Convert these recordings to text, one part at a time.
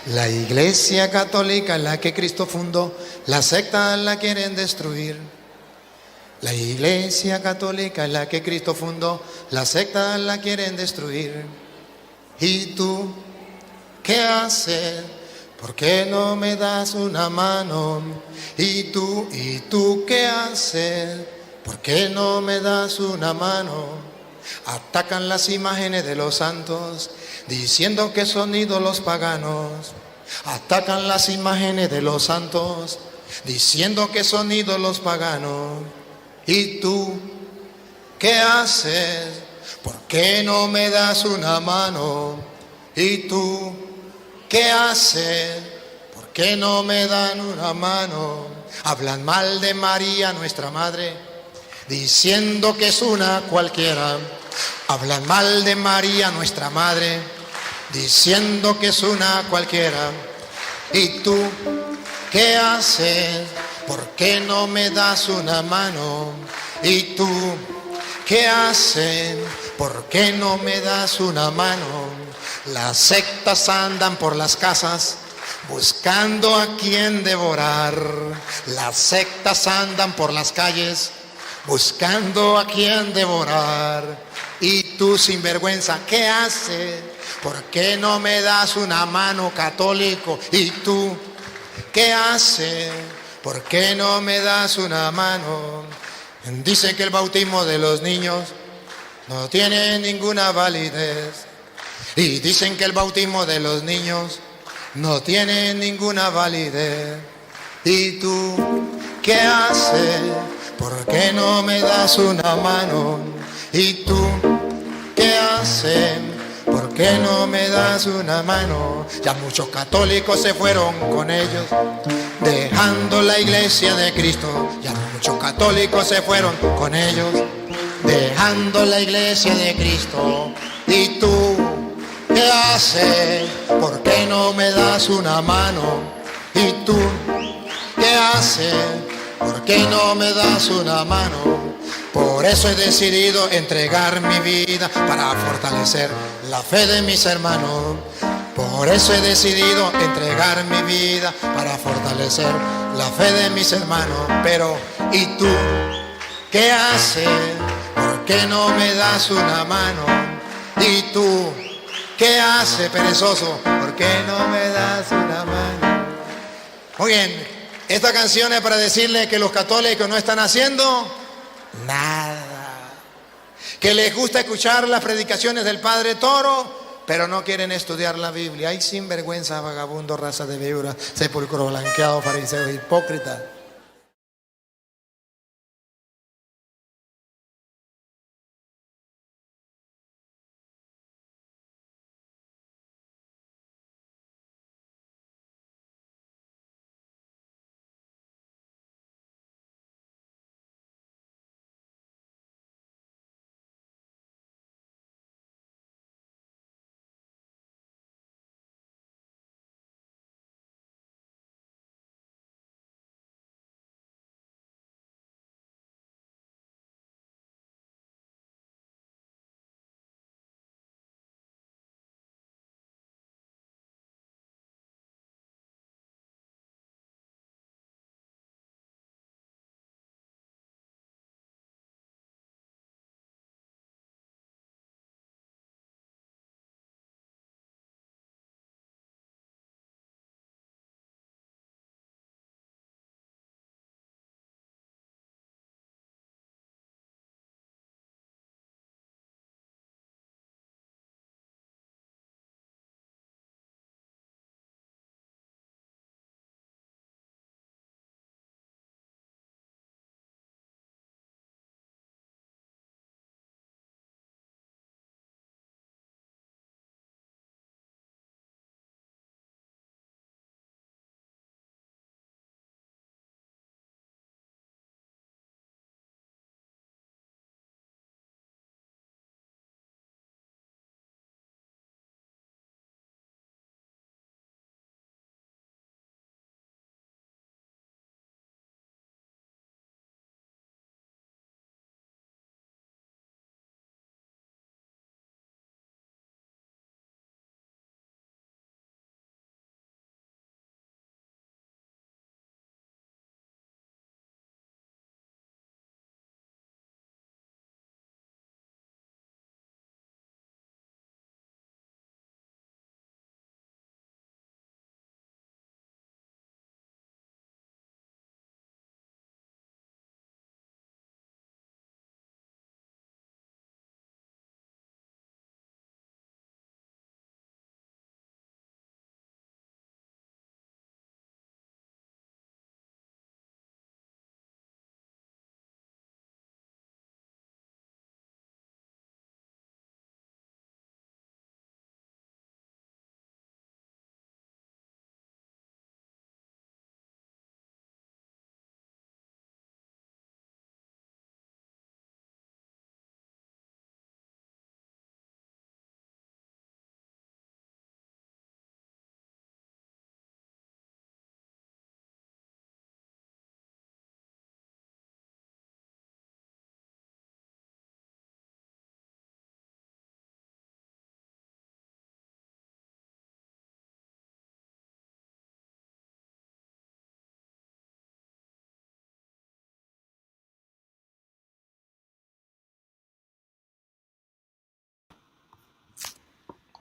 La Iglesia Católica es la que Cristo fundó, la secta la quieren destruir. La Iglesia Católica es la que Cristo fundó, la secta la quieren destruir. ¿Y tú qué haces? ¿Por qué no me das una mano? ¿Y tú qué haces? ¿Por qué no me das una mano? Atacan las imágenes de los santos, diciendo que son ídolos paganos. Atacan las imágenes de los santos, diciendo que son ídolos paganos. ¿Y tú qué haces? ¿Por qué no me das una mano? ¿Y tú qué haces? ¿Por qué no me dan una mano? Hablan mal de María, nuestra madre, diciendo que es una cualquiera. Hablan mal de María, nuestra madre, diciendo que es una cualquiera. ¿Y tú qué haces? ¿Por qué no me das una mano? ¿Y tú qué haces? ¿Por qué no me das una mano? Las sectas andan por las casas buscando a quien devorar. Las sectas andan por las calles buscando a quien devorar. Y tú, sinvergüenza, ¿qué haces? ¿Por qué no me das una mano, católico? ¿Y tú qué haces? ¿Por qué no me das una mano? Dicen que el bautismo de los niños no tiene ninguna validez. Y dicen que el bautismo de los niños no tiene ninguna validez. ¿Y tú qué haces? ¿Por qué no me das una mano? ¿Y tú qué haces? ¿Por qué no me das una mano? Ya muchos católicos se fueron con ellos, dejando la iglesia de Cristo. Ya muchos católicos se fueron con ellos, dejando la iglesia de Cristo. ¿Y tú qué haces? ¿Por qué no me das una mano? ¿Y tú qué haces? ¿Por qué no me das una mano? Por eso he decidido entregar mi vida para fortalecer la fe de mis hermanos. Por eso he decidido entregar mi vida para fortalecer la fe de mis hermanos. Pero, ¿y tú qué haces? ¿Por qué no me das una mano? ¿Y tú qué haces, perezoso? ¿Por qué no me das una mano? Muy bien. Esta canción es para decirle que los católicos no están haciendo nada. Que les gusta escuchar las predicaciones del Padre Toro, pero no quieren estudiar la Biblia. Ay, sinvergüenza, vagabundo, raza de víbora, sepulcro blanqueado, fariseo, hipócrita.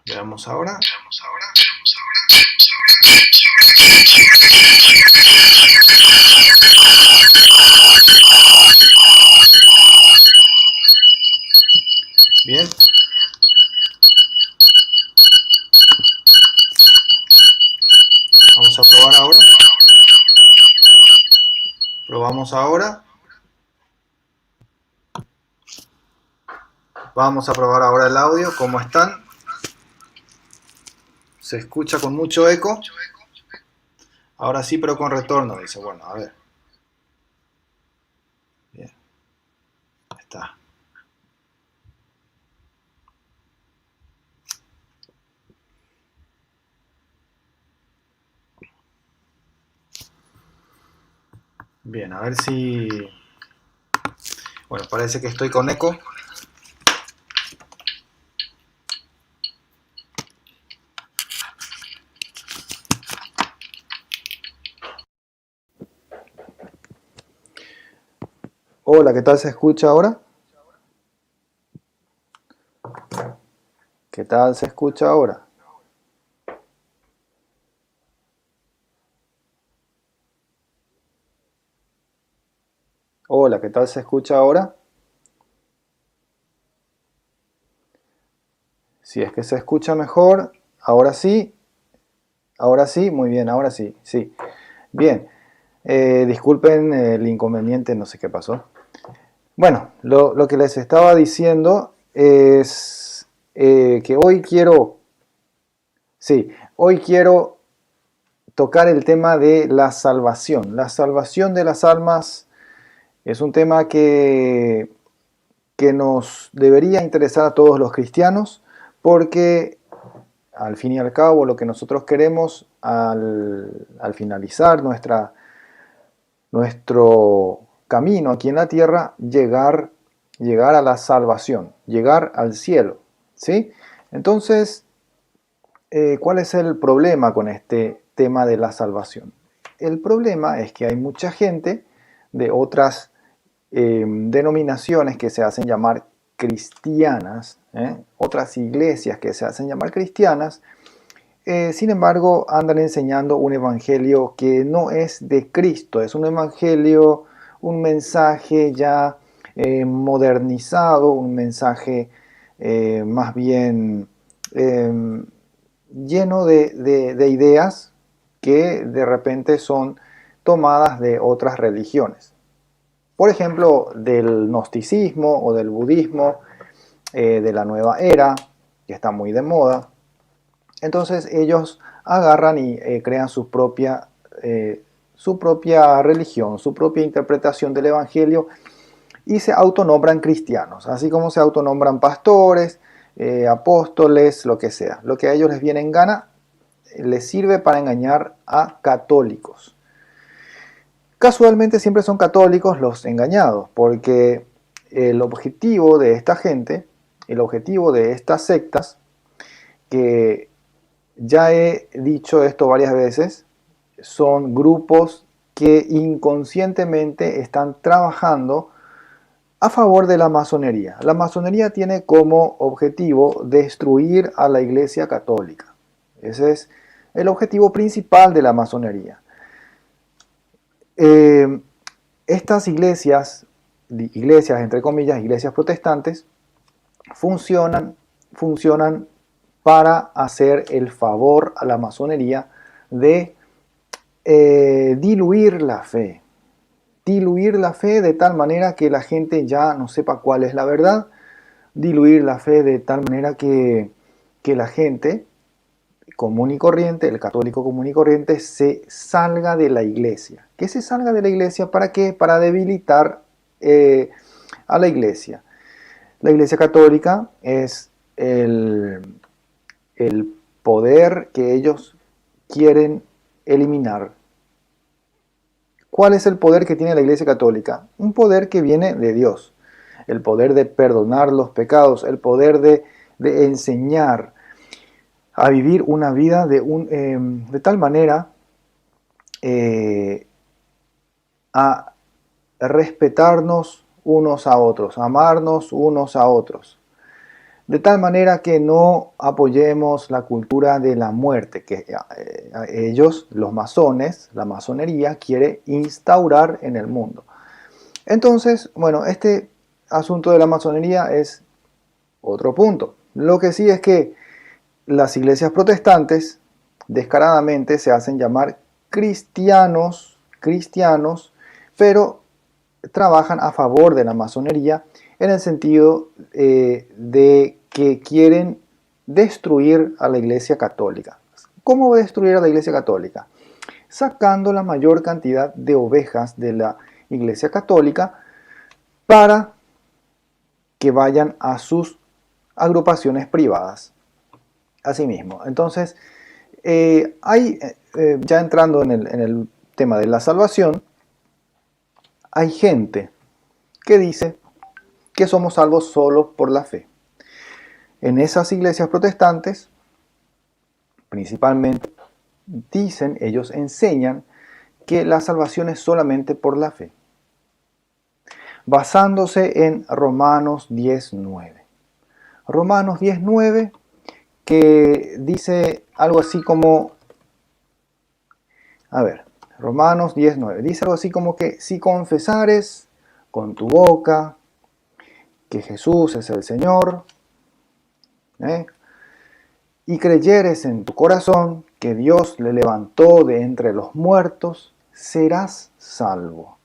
Veamos ahora. Bien. Vamos a probar ahora. Probamos ahora. Vamos a probar ahora el audio. ¿Cómo están? Se escucha con mucho eco. Ahora sí, pero con retorno. Dice, bueno, a ver. Bien. Ahí está. Bien, a ver si... Bueno, parece que estoy con eco. Hola, ¿qué tal se escucha ahora? ¿Qué tal se escucha ahora? Hola, ¿qué tal se escucha ahora? Si es que se escucha mejor, ahora sí, muy bien, ahora sí, sí. Bien, disculpen el inconveniente, no sé qué pasó. Bueno, lo que les estaba diciendo es que hoy quiero tocar el tema de la salvación. La salvación de las almas es un tema que nos debería interesar a todos los cristianos porque al fin y al cabo lo que nosotros queremos al finalizar nuestro camino aquí en la tierra, llegar a la salvación, llegar al cielo, ¿sí? Entonces, ¿cuál es el problema con este tema de la salvación? El problema es que hay mucha gente de otras denominaciones que se hacen llamar cristianas, otras iglesias que se hacen llamar cristianas, sin embargo andan enseñando un evangelio que no es de Cristo, es un evangelio, un mensaje ya modernizado, un mensaje más bien lleno de ideas que de repente son tomadas de otras religiones. Por ejemplo, del gnosticismo o del budismo, de la nueva era, que está muy de moda. Entonces ellos agarran y crean su propia religión, su propia interpretación del Evangelio y se autonombran cristianos, así como se autonombran pastores, apóstoles, lo que sea. Lo que a ellos les viene en gana les sirve para engañar a católicos. Casualmente siempre son católicos los engañados, porque el objetivo de esta gente, el objetivo de estas sectas, que ya he dicho esto varias veces, son grupos que inconscientemente están trabajando a favor de la masonería. La masonería tiene como objetivo destruir a la Iglesia Católica. Ese es el objetivo principal de la masonería. Estas iglesias entre comillas, iglesias protestantes, funcionan para hacer el favor a la masonería de diluir la fe. Diluir la fe de tal manera que la gente ya no sepa cuál es la verdad. Diluir la fe de tal manera que la gente común y corriente, el católico común y corriente, se salga de la iglesia. ¿Que se salga de la iglesia para qué? Para debilitar a la iglesia. La iglesia católica es el poder que ellos quieren eliminar. ¿Cuál es el poder que tiene la iglesia católica? Un poder que viene de Dios. El poder de perdonar los pecados, el poder de enseñar a vivir una vida de tal manera a respetarnos unos a otros, amarnos unos a otros. De tal manera que no apoyemos la cultura de la muerte que ellos, los masones, la masonería, quiere instaurar en el mundo. Entonces, bueno, este asunto de la masonería es otro punto. Lo que sí es que las iglesias protestantes descaradamente se hacen llamar cristianos, pero trabajan a favor de la masonería en el sentido de que quieren destruir a la Iglesia Católica. ¿Cómo destruir a la Iglesia Católica? Sacando la mayor cantidad de ovejas de la Iglesia Católica para que vayan a sus agrupaciones privadas. Asimismo, entonces, ya entrando en el tema de la salvación, hay gente que dice que somos salvos solo por la fe. En esas iglesias protestantes, principalmente, ellos enseñan que la salvación es solamente por la fe, basándose en Romanos 10:9. Romanos 10:9, que dice algo así como, Romanos 10:9, dice algo así como que si confesares con tu boca que Jesús es el Señor, y creyeres en tu corazón que Dios le levantó de entre los muertos, serás salvo.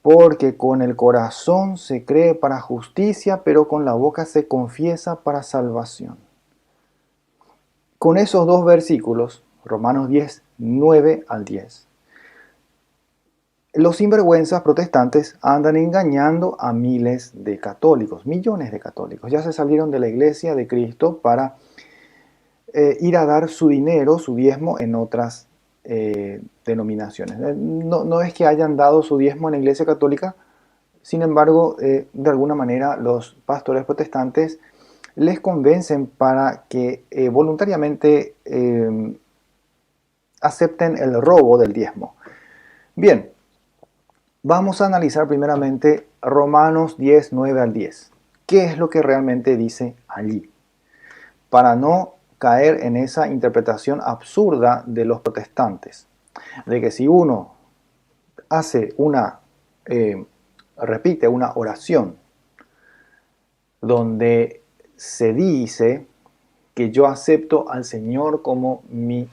Porque con el corazón se cree para justicia, pero con la boca se confiesa para salvación. Con esos dos versículos, Romanos 10:9 al 10, los sinvergüenzas protestantes andan engañando a miles de católicos, millones de católicos. Ya se salieron de la iglesia de Cristo para ir a dar su dinero, su diezmo en otras denominaciones. No es que hayan dado su diezmo en la iglesia católica, sin embargo, de alguna manera los pastores protestantes les convencen para que voluntariamente acepten el robo del diezmo. Bien, vamos a analizar primeramente Romanos 10:9 al 10. ¿Qué es lo que realmente dice allí? Para no caer en esa interpretación absurda de los protestantes, de que si uno hace repite una oración donde se dice que yo acepto al Señor como mi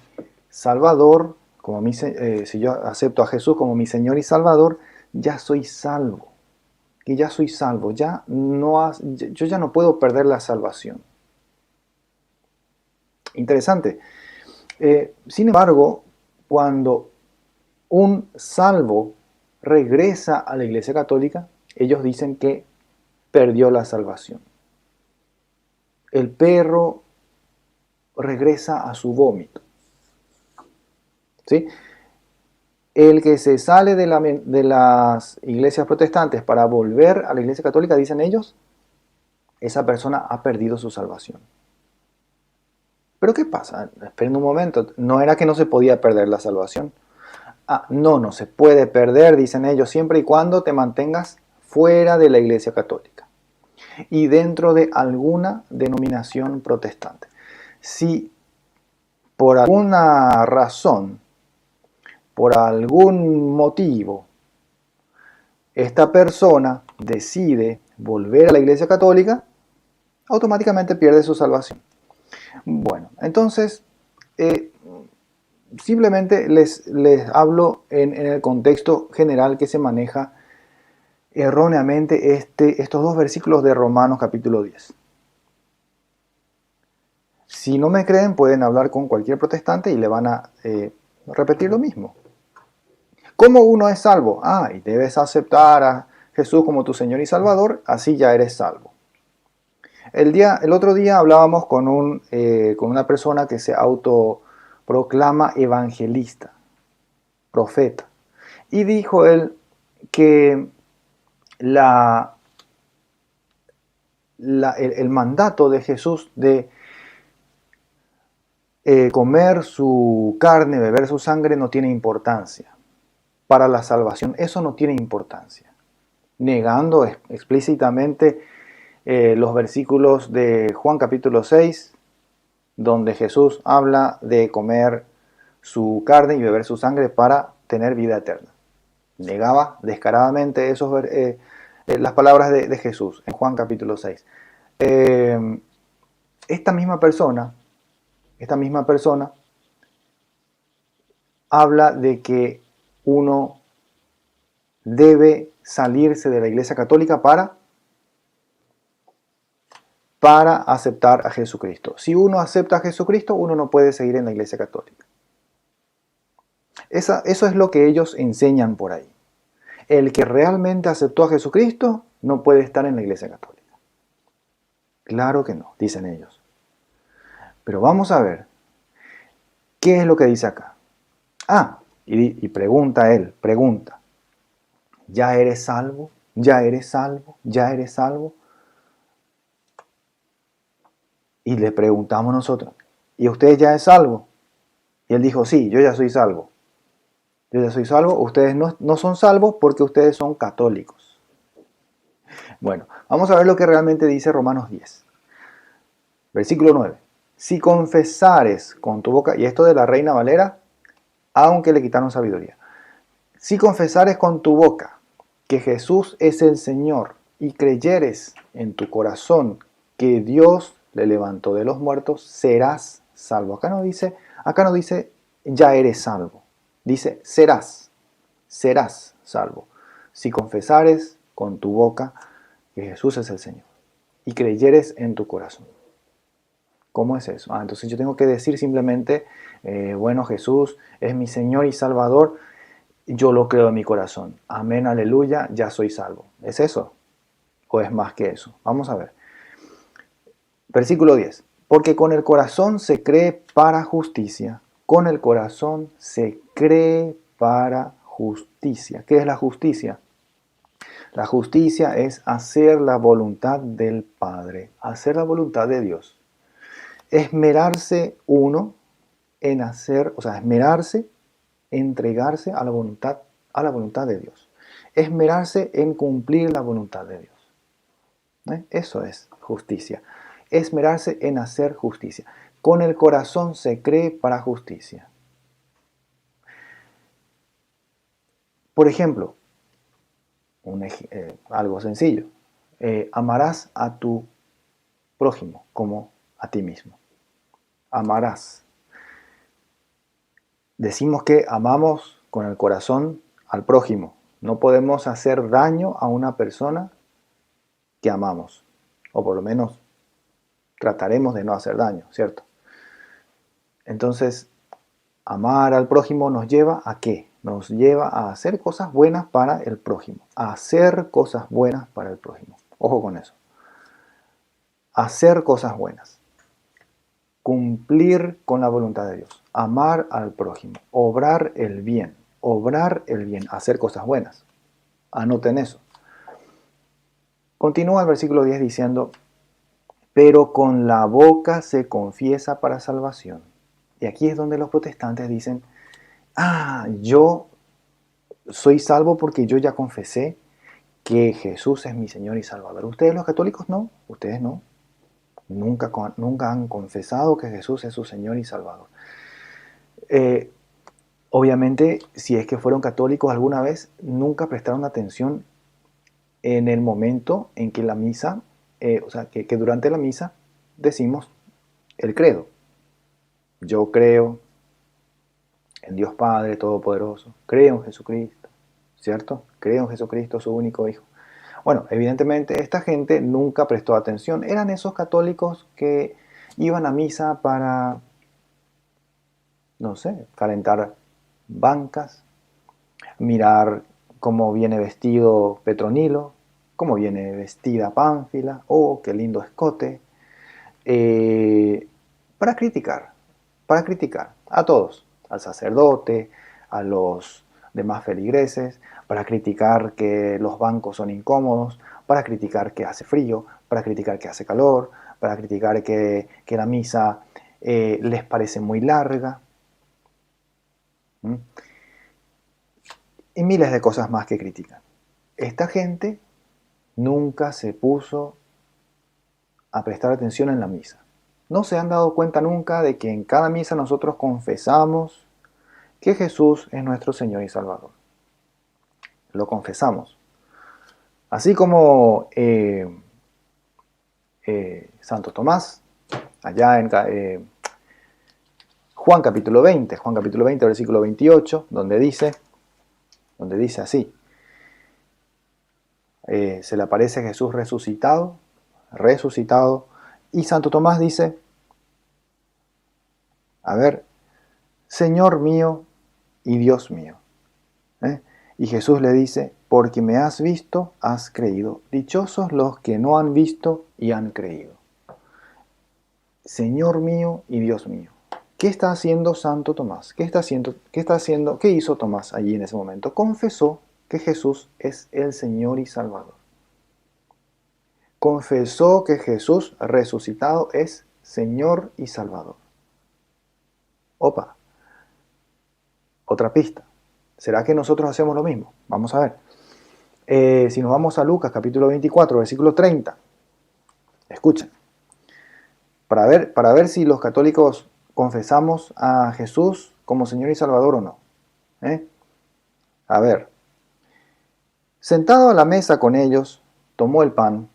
Salvador, si yo acepto a Jesús como mi Señor y Salvador, ya soy salvo. Y ya soy salvo, yo ya no puedo perder la salvación. Interesante. Sin embargo, cuando un salvo regresa a la Iglesia Católica, ellos dicen que perdió la salvación. El perro regresa a su vómito. ¿Sí? El que se sale de las iglesias protestantes para volver a la Iglesia Católica, dicen ellos, esa persona ha perdido su salvación. ¿Pero qué pasa? Esperen un momento, ¿no era que no se podía perder la salvación? No se puede perder, dicen ellos, siempre y cuando te mantengas fuera de la Iglesia Católica y dentro de alguna denominación protestante. Si por alguna razón, por algún motivo, esta persona decide volver a la Iglesia Católica, automáticamente pierde su salvación. Bueno, entonces, simplemente les hablo en el contexto general que se maneja erróneamente estos dos versículos de Romanos capítulo 10. Si no me creen, pueden hablar con cualquier protestante y le van a repetir lo mismo. ¿Cómo uno es salvo? Y debes aceptar a Jesús como tu Señor y Salvador, así ya eres salvo. El otro día hablábamos con una persona que se autoproclama evangelista, profeta, y dijo él que el mandato de Jesús de comer su carne, beber su sangre no tiene importancia para la salvación. Eso no tiene importancia, negando explícitamente los versículos de Juan capítulo 6, donde Jesús habla de comer su carne y beber su sangre para tener vida eterna. Negaba descaradamente las palabras de Jesús en Juan capítulo 6. Esta misma persona habla de que uno debe salirse de la Iglesia Católica para aceptar a Jesucristo. Si uno acepta a Jesucristo, uno no puede seguir en la Iglesia Católica. Eso es lo que ellos enseñan por ahí. El que realmente aceptó a Jesucristo no puede estar en la Iglesia Católica. Claro que no, dicen ellos. Pero vamos a ver, ¿qué es lo que dice acá? Y pregunta él, ¿ya eres salvo? ¿Ya eres salvo? ¿Ya eres salvo? Y le preguntamos nosotros, ¿y usted ya es salvo? Y él dijo, sí, yo ya soy salvo. Yo ya soy salvo, ustedes no son salvos porque ustedes son católicos. Bueno, vamos a ver lo que realmente dice Romanos 10. Versículo 9. Si confesares con tu boca, y esto de la Reina Valera, aunque le quitaron sabiduría. Si confesares con tu boca que Jesús es el Señor y creyeres en tu corazón que Dios le levantó de los muertos, serás salvo. Acá no dice ya eres salvo. Dice serás salvo. Si confesares con tu boca que Jesús es el Señor y creyeres en tu corazón. ¿Cómo es eso? Entonces yo tengo que decir simplemente, bueno, Jesús es mi Señor y Salvador, yo lo creo en mi corazón. Amén, aleluya, ya soy salvo. ¿Es eso? ¿O es más que eso? Vamos a ver. Versículo 10. Porque con el corazón se cree para justicia. Con el corazón se cree para justicia. ¿Qué es la justicia? La justicia es hacer la voluntad del Padre, hacer la voluntad de Dios. Esmerarse uno en hacer, esmerarse, entregarse a la voluntad de Dios. Esmerarse en cumplir la voluntad de Dios. Eso es justicia. Esmerarse en hacer justicia. Con el corazón se cree para justicia. Por ejemplo, algo sencillo. Amarás a tu prójimo como a ti mismo. Amarás. Decimos que amamos con el corazón al prójimo. No podemos hacer daño a una persona que amamos. O por lo menos trataremos de no hacer daño, ¿cierto? Entonces, amar al prójimo nos lleva ¿a qué? Nos lleva a hacer cosas buenas para el prójimo. A hacer cosas buenas para el prójimo. Ojo con eso. Hacer cosas buenas. Cumplir con la voluntad de Dios. Amar al prójimo. Obrar el bien. Obrar el bien. Hacer cosas buenas. Anoten eso. Continúa el versículo 10 diciendo, pero con la boca se confiesa para salvación. Y aquí es donde los protestantes dicen, yo soy salvo porque yo ya confesé que Jesús es mi Señor y Salvador. Ustedes los católicos no, ustedes no. Nunca han confesado que Jesús es su Señor y Salvador. Obviamente, si es que fueron católicos alguna vez, nunca prestaron atención en el momento en que la misa, que durante la misa decimos el credo. Yo creo en Dios Padre Todopoderoso, creo en Jesucristo, ¿cierto? Creo en Jesucristo, su único Hijo. Bueno, evidentemente esta gente nunca prestó atención. Eran esos católicos que iban a misa para, no sé, calentar bancas, mirar cómo viene vestido Petronilo, cómo viene vestida Pánfila, qué lindo escote, para criticar a todos, al sacerdote, a los demás feligreses, para criticar que los bancos son incómodos, para criticar que hace frío, para criticar que hace calor, para criticar que la misa les parece muy larga. Y miles de cosas más que critican. Esta gente nunca se puso a prestar atención en la misa. ¿No se han dado cuenta nunca de que en cada misa nosotros confesamos que Jesús es nuestro Señor y Salvador? Lo confesamos. Así como Santo Tomás, allá en Juan capítulo 20, versículo 28, donde dice así, se le aparece Jesús resucitado, y Santo Tomás dice, a ver, Señor mío y Dios mío. Y Jesús le dice, porque me has visto, has creído. Dichosos los que no han visto y han creído. Señor mío y Dios mío. ¿Qué está haciendo Santo Tomás? ¿Qué hizo Tomás allí en ese momento? Confesó que Jesús es el Señor y Salvador. Confesó que Jesús resucitado es Señor y Salvador. Opa, otra pista. ¿Será que nosotros hacemos lo mismo? Vamos a ver. Si nos vamos a Lucas capítulo 24, versículo 30. Escuchen. Para ver si los católicos confesamos a Jesús como Señor y Salvador o no. A ver. Sentado a la mesa con ellos, tomó el pan,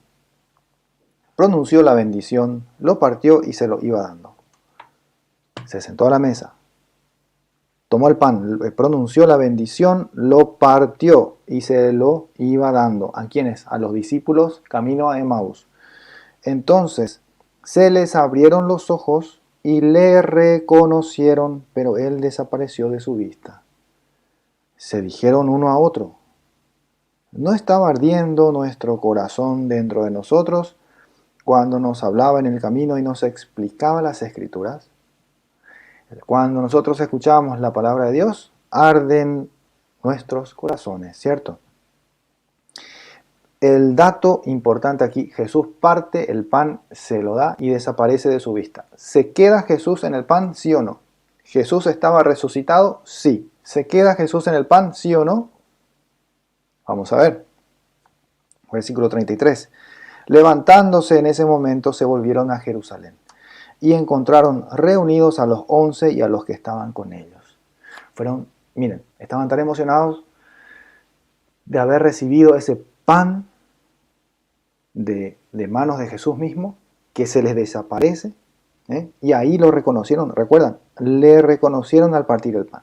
pronunció la bendición, lo partió y se lo iba dando. Se sentó a la mesa, tomó el pan, pronunció la bendición, lo partió y se lo iba dando. ¿A quiénes? A los discípulos camino a Emaús. Entonces se les abrieron los ojos y le reconocieron, pero él desapareció de su vista. Se dijeron uno a otro, ¿no estaba ardiendo nuestro corazón dentro de nosotros cuando nos hablaba en el camino y nos explicaba las Escrituras? Cuando nosotros escuchamos la palabra de Dios, arden nuestros corazones, ¿cierto? El dato importante aquí, Jesús parte el pan, se lo da y desaparece de su vista. ¿Se queda Jesús en el pan, sí o no? ¿Jesús estaba resucitado? Sí. ¿Se queda Jesús en el pan, sí o no? Vamos a ver. Versículo 33. Levantándose en ese momento se volvieron a Jerusalén y encontraron reunidos a los 11 y a los que estaban con ellos. Miren, estaban tan emocionados de haber recibido ese pan de manos de Jesús mismo, que se les desaparece, y ahí lo reconocieron, ¿recuerdan? Le reconocieron al partir el pan.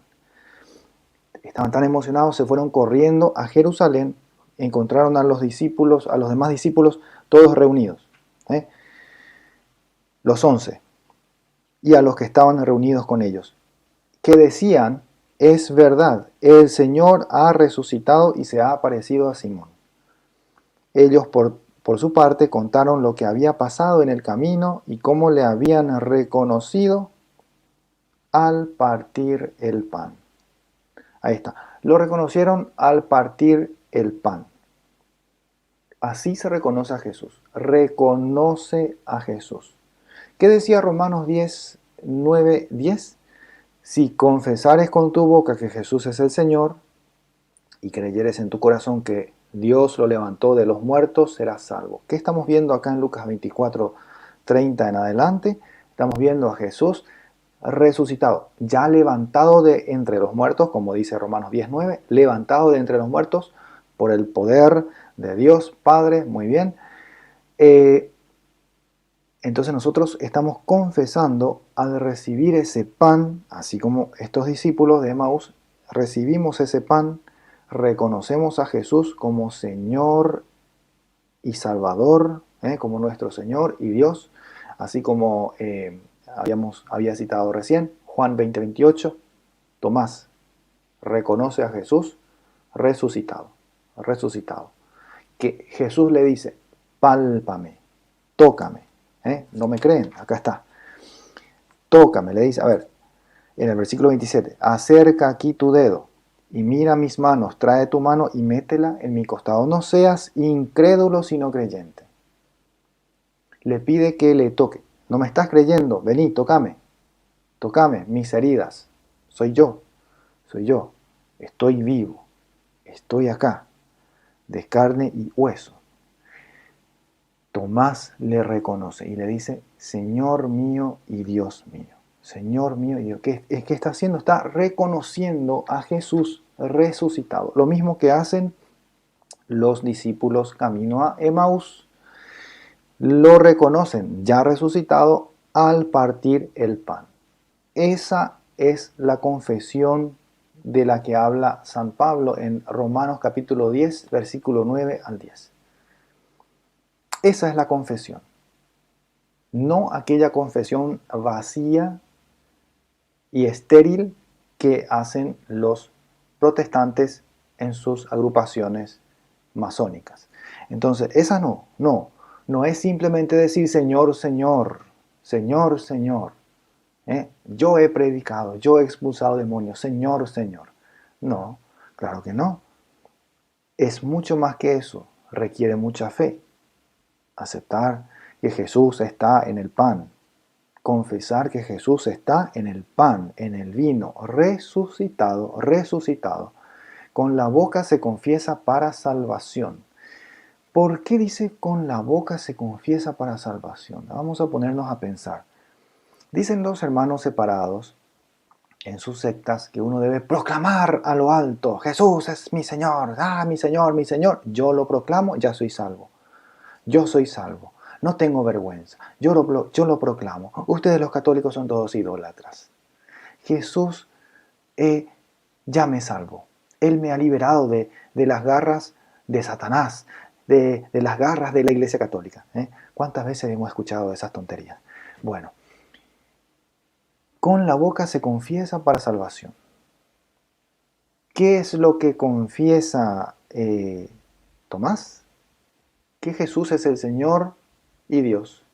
Estaban tan emocionados, se fueron corriendo a Jerusalén, encontraron a los discípulos, a los demás discípulos, todos reunidos. Los 11, y a los que estaban reunidos con ellos, que decían, es verdad, el Señor ha resucitado y se ha aparecido a Simón. Ellos por su parte contaron lo que había pasado en el camino y cómo le habían reconocido al partir el pan. Ahí está. Lo reconocieron al partir el pan. Así se reconoce a Jesús. Reconoce a Jesús. ¿Qué decía Romanos 10, 9, 10? Si confesares con tu boca que Jesús es el Señor y creyeres en tu corazón que Dios lo levantó de los muertos, serás salvo. ¿Qué estamos viendo acá en Lucas 24, 30 en adelante? Estamos viendo a Jesús resucitado, ya levantado de entre los muertos, como dice Romanos 10:9, levantado de entre los muertos por el poder de Dios Padre, muy bien. Entonces nosotros estamos confesando al recibir ese pan, así como estos discípulos de Emaús, recibimos ese pan, reconocemos a Jesús como Señor y Salvador, como nuestro Señor y Dios, así como había citado recién, Juan 20:28, Tomás reconoce a Jesús resucitado, que Jesús le dice, pálpame, tócame, no me creen, acá está, tócame, le dice, a ver, en el versículo 27, acerca aquí tu dedo y mira mis manos, trae tu mano y métela en mi costado, no seas incrédulo sino creyente. Le pide que le toque. No me estás creyendo, vení, tócame, mis heridas, soy yo, estoy vivo, estoy acá, de carne y hueso. Tomás le reconoce y le dice, Señor mío y Dios mío. Señor mío y Dios. ¿Qué está haciendo? Está reconociendo a Jesús resucitado. Lo mismo que hacen los discípulos camino a Emaús. Lo reconocen ya resucitado al partir el pan. Esa es la confesión de la que habla San Pablo en Romanos capítulo 10, versículo 9 al 10. Esa es la confesión. No aquella confesión vacía y estéril que hacen los protestantes en sus agrupaciones masónicas. Entonces, esa no es simplemente decir Señor, Señor, Señor, Señor. Yo he predicado, yo he expulsado demonios, Señor, Señor. No, claro que no. Es mucho más que eso, requiere mucha fe. Aceptar que Jesús está en el pan, confesar que Jesús está en el pan, en el vino, resucitado, resucitado. Con la boca se confiesa para salvación. ¿Por qué dice con la boca se confiesa para salvación? Vamos a ponernos a pensar. Dicen los hermanos separados en sus sectas que uno debe proclamar a lo alto, Jesús es mi Señor, mi Señor, mi Señor. Yo lo proclamo, ya soy salvo. Yo soy salvo. No tengo vergüenza. Yo lo proclamo. Ustedes los católicos son todos idólatras. Jesús ya me salvo. Él me ha liberado de las garras de Satanás, de las garras de la Iglesia Católica. ¿Cuántas veces hemos escuchado esas tonterías? Bueno, con la boca se confiesa para salvación. ¿Qué es lo que confiesa Tomás? Que Jesús es el Señor y Dios.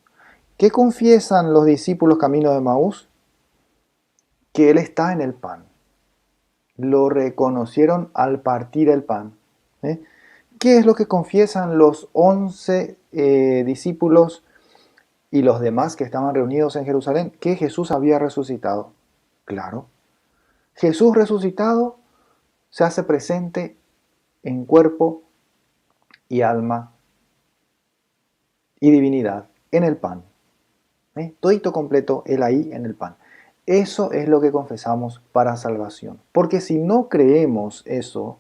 ¿Qué confiesan los discípulos camino de Emaús? Que Él está en el pan. Lo reconocieron al partir el pan. ¿Qué es lo que confiesan los 11 discípulos y los demás que estaban reunidos en Jerusalén? Que Jesús había resucitado. Claro. Jesús resucitado se hace presente en cuerpo y alma y divinidad en el pan. Todito completo, Él ahí en el pan. Eso es lo que confesamos para salvación. Porque si no creemos eso,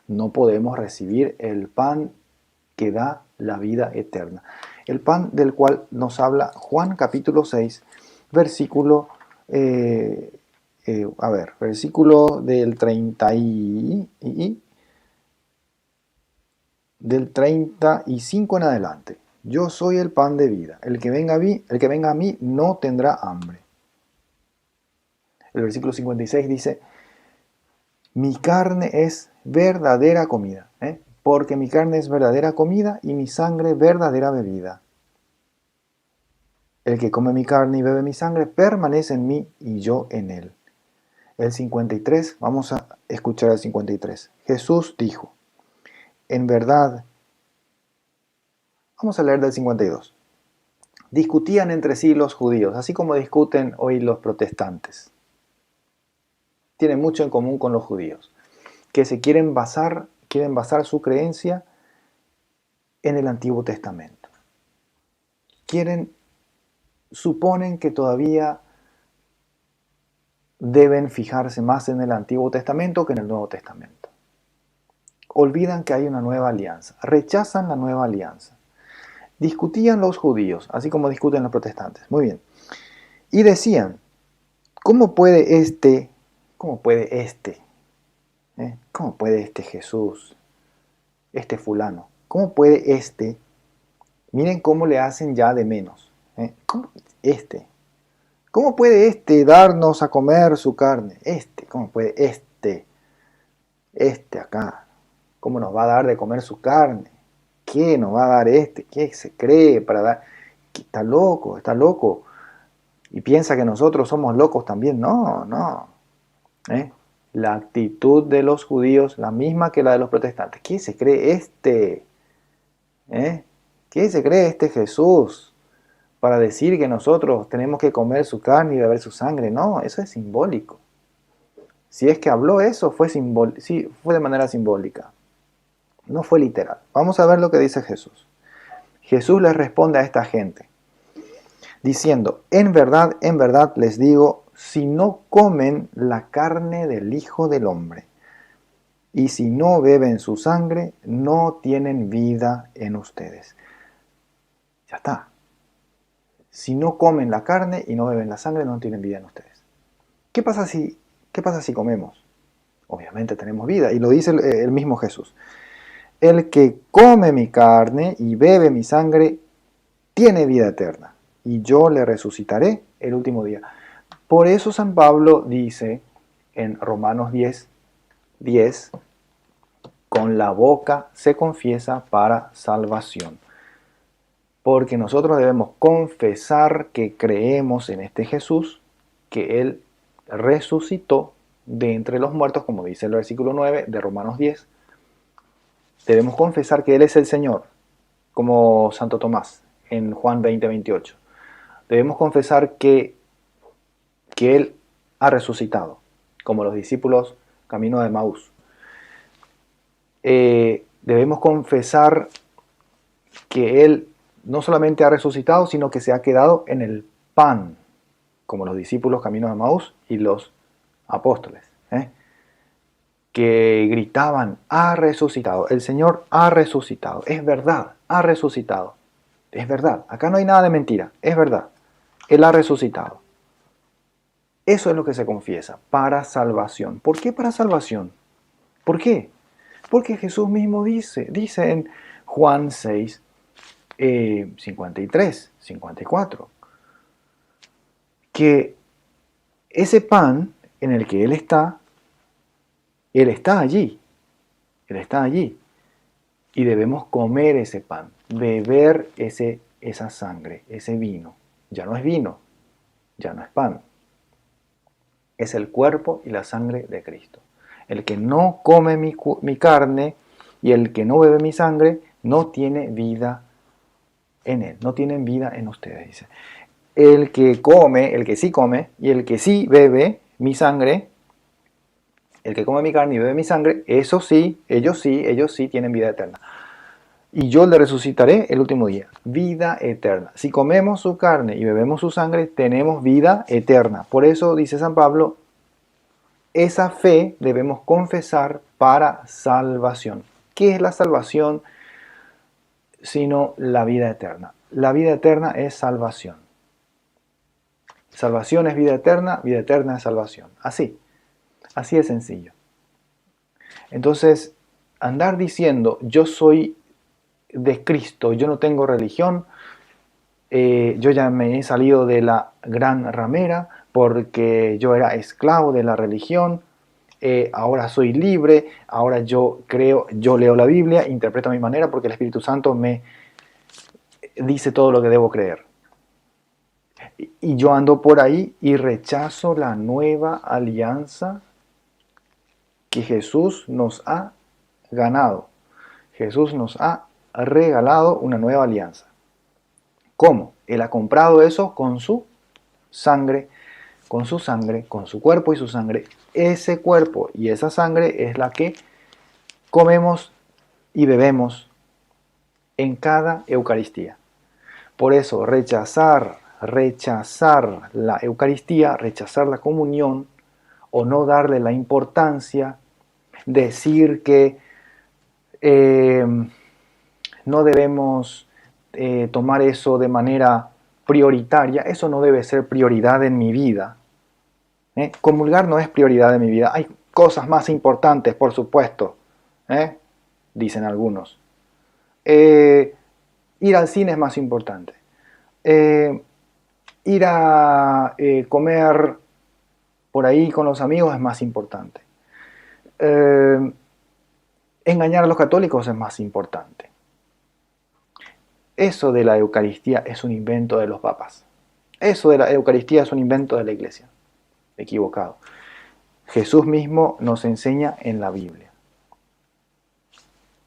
no podemos recibir el pan que da la vida eterna. El pan del cual nos habla Juan capítulo 6, versículo, versículo del 35 en adelante. Yo soy el pan de vida. El que venga a mí no tendrá hambre. El versículo 56 dice, mi carne es verdadera comida, porque mi carne es verdadera comida y mi sangre verdadera bebida. El que come mi carne y bebe mi sangre permanece en mí y yo en él. El 53, vamos a escuchar el 53. Jesús dijo, en verdad, vamos a leer del 52. Discutían entre sí los judíos, así como discuten hoy los protestantes. Tienen mucho en común con los judíos, que se quieren basar su creencia en el Antiguo Testamento. Suponen que todavía deben fijarse más en el Antiguo Testamento que en el Nuevo Testamento. Olvidan que hay una nueva alianza, rechazan la nueva alianza. Discutían los judíos, así como discuten los protestantes. Muy bien. Y decían, ¿cómo puede este Jesús, este fulano, cómo puede este, miren cómo le hacen ya de menos, ¿cómo puede este darnos a comer su carne? ¿Cómo puede este acá, cómo nos va a dar de comer su carne? ¿Qué nos va a dar este? ¿Qué se cree para dar? Está loco. Y piensa que nosotros somos locos también. No. La actitud de los judíos, la misma que la de los protestantes. ¿Qué se cree este? ¿Qué se cree este Jesús para decir que nosotros tenemos que comer su carne y beber su sangre? No, eso es simbólico. Si es que habló eso, fue de manera simbólica. No fue literal. Vamos a ver lo que dice Jesús. Jesús les responde a esta gente, diciendo, en verdad les digo, si no comen la carne del Hijo del Hombre, y si no beben su sangre, no tienen vida en ustedes. Ya está. Si no comen la carne y no beben la sangre, no tienen vida en ustedes. ¿Qué pasa si comemos? Obviamente tenemos vida, y lo dice el mismo Jesús. El que come mi carne y bebe mi sangre, tiene vida eterna, y yo le resucitaré el último día. Por eso San Pablo dice en Romanos 10, con la boca se confiesa para salvación. Porque nosotros debemos confesar que creemos en este Jesús, que Él resucitó de entre los muertos, como dice el versículo 9 de Romanos 10. Debemos confesar que Él es el Señor, como Santo Tomás en Juan 20:28. Debemos confesar que Él ha resucitado, como los discípulos camino de Emaús. Debemos confesar que Él no solamente ha resucitado, sino que se ha quedado en el pan, como los discípulos camino de Emaús y los apóstoles, que gritaban, ha resucitado, el Señor ha resucitado, es verdad, ha resucitado, es verdad, acá no hay nada de mentira, es verdad, Él ha resucitado. Eso es lo que se confiesa, para salvación. ¿Por qué para salvación? ¿Por qué? Porque Jesús mismo dice en Juan 6, 53, 54, que ese pan en el que Él está allí, y debemos comer ese pan, beber esa sangre, ese vino. Ya no es vino, ya no es pan, es el cuerpo y la sangre de Cristo. El que no come mi carne y el que no bebe mi sangre no tiene vida en él, no tienen vida en ustedes, dice. El que sí come y el que sí bebe mi sangre, el que come mi carne y bebe mi sangre, ellos sí tienen vida eterna. Y yo le resucitaré el último día, vida eterna. Si comemos su carne y bebemos su sangre, tenemos vida eterna. Por eso dice San Pablo, esa fe debemos confesar para salvación. ¿Qué es la salvación sino la vida eterna? La vida eterna es salvación. Salvación es vida eterna es salvación. Así es sencillo. Entonces, andar diciendo, yo soy de Cristo, yo no tengo religión, yo ya me he salido de la gran ramera porque yo era esclavo de la religión, ahora soy libre, ahora yo leo la Biblia, interpreto a mi manera porque el Espíritu Santo me dice todo lo que debo creer. Y yo ando por ahí y rechazo la nueva alianza que Jesús nos ha ganado. Jesús nos ha regalado una nueva alianza. ¿Cómo? Él ha comprado eso con su sangre, con su cuerpo y su sangre. Ese cuerpo y esa sangre es la que comemos y bebemos en cada Eucaristía. Por eso rechazar la Eucaristía, rechazar la comunión o no darle la importancia, decir que no debemos tomar eso de manera prioritaria, eso no debe ser prioridad en mi vida. Comulgar no es prioridad en mi vida, hay cosas más importantes, por supuesto, dicen algunos. Ir al cine es más importante. Ir a comer por ahí con los amigos es más importante. Engañar a los católicos es más importante. Eso de la Eucaristía es un invento de los papas. Eso de la Eucaristía es un invento de la Iglesia. Equivocado. Jesús mismo nos enseña en la Biblia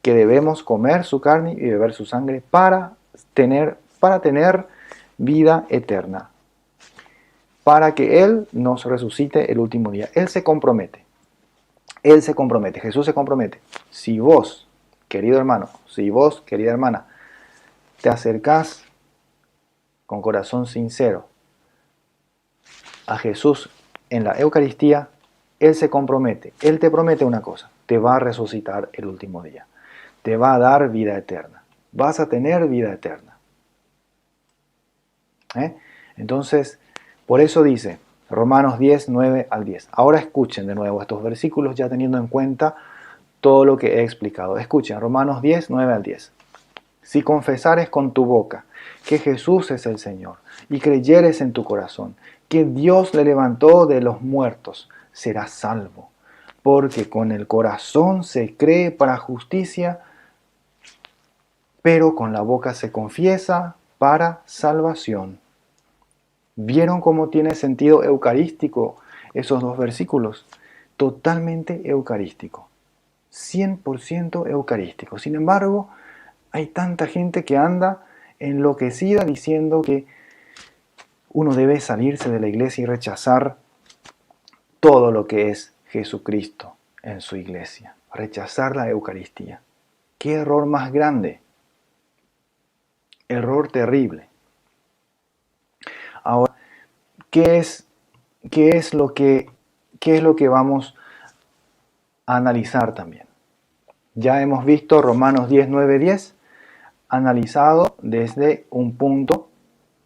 que debemos comer su carne y beber su sangre para tener vida eterna, para que Él nos resucite el último día. Él se compromete, Jesús se compromete. Si vos, querido hermano, si vos, querida hermana, te acercás con corazón sincero a Jesús en la Eucaristía, Él se compromete, Él te promete una cosa: te va a resucitar el último día, te va a dar vida eterna, vas a tener vida eterna. Entonces, por eso dice Romanos 10, 9 al 10. Ahora escuchen de nuevo estos versículos, ya teniendo en cuenta todo lo que he explicado. Escuchen, Romanos 10, 9 al 10. Si confesares con tu boca que Jesús es el Señor y creyeres en tu corazón que Dios le levantó de los muertos, serás salvo. Porque con el corazón se cree para justicia, pero con la boca se confiesa para salvación. ¿Vieron cómo tiene sentido eucarístico esos dos versículos? Totalmente eucarístico. 100% eucarístico. Sin embargo, hay tanta gente que anda enloquecida diciendo que uno debe salirse de la iglesia y rechazar todo lo que es Jesucristo en su iglesia. Rechazar la Eucaristía. ¿Qué error más grande? Error terrible. Ahora, ¿qué es lo que vamos a analizar también? Ya hemos visto Romanos 10, 9, 10, analizado desde un punto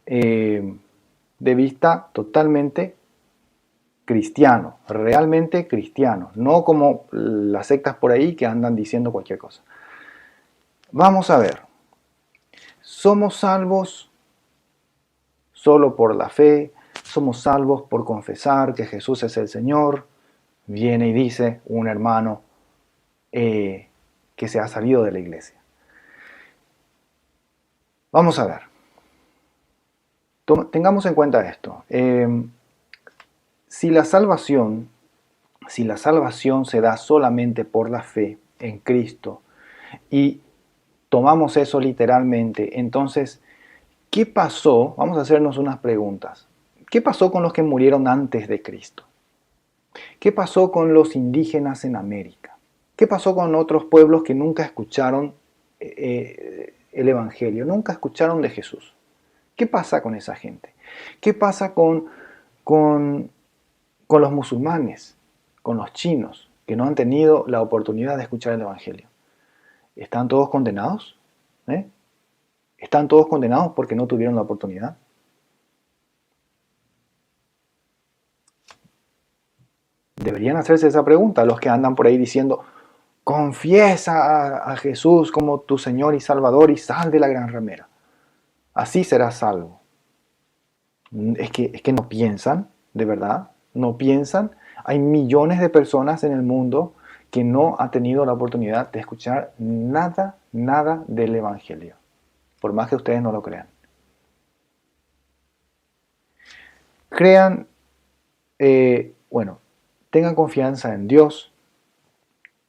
de vista totalmente cristiano, realmente cristiano, no como las sectas por ahí que andan diciendo cualquier cosa. Vamos a ver, ¿somos salvos solo por la fe? ¿Somos salvos por confesar que Jesús es el Señor? Viene y dice un hermano que se ha salido de la iglesia. Vamos a ver. Tengamos en cuenta esto. Si la salvación se da solamente por la fe en Cristo y tomamos eso literalmente, entonces, ¿qué pasó? Vamos a hacernos unas preguntas. ¿Qué pasó con los que murieron antes de Cristo? ¿Qué pasó con los indígenas en América? ¿Qué pasó con otros pueblos que nunca escucharon el Evangelio, nunca escucharon de Jesús? ¿Qué pasa con esa gente? ¿Qué pasa con los musulmanes, con los chinos, que no han tenido la oportunidad de escuchar el Evangelio? ¿Están todos condenados? ¿Están todos condenados porque no tuvieron la oportunidad? Deberían hacerse esa pregunta los que andan por ahí diciendo: confiesa a Jesús como tu Señor y Salvador y sal de la gran ramera. Así serás salvo. Es que no piensan, de verdad, no piensan. Hay millones de personas en el mundo que no han tenido la oportunidad de escuchar nada del Evangelio, por más que ustedes no lo crean. Tengan confianza en Dios,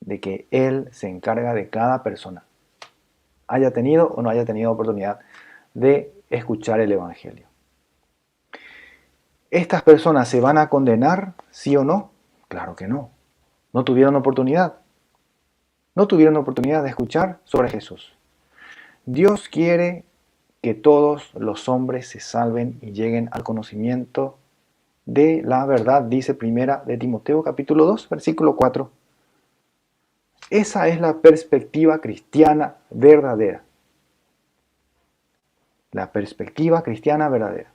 de que Él se encarga de cada persona, haya tenido o no haya tenido oportunidad de escuchar el Evangelio. ¿Estas personas se van a condenar, sí o no? Claro que no. No tuvieron oportunidad. No tuvieron oportunidad de escuchar sobre Jesús. Dios quiere que todos los hombres se salven y lleguen al conocimiento de la verdad, dice Primera de Timoteo capítulo 2, versículo 4. Esa es la perspectiva cristiana verdadera. La perspectiva cristiana verdadera.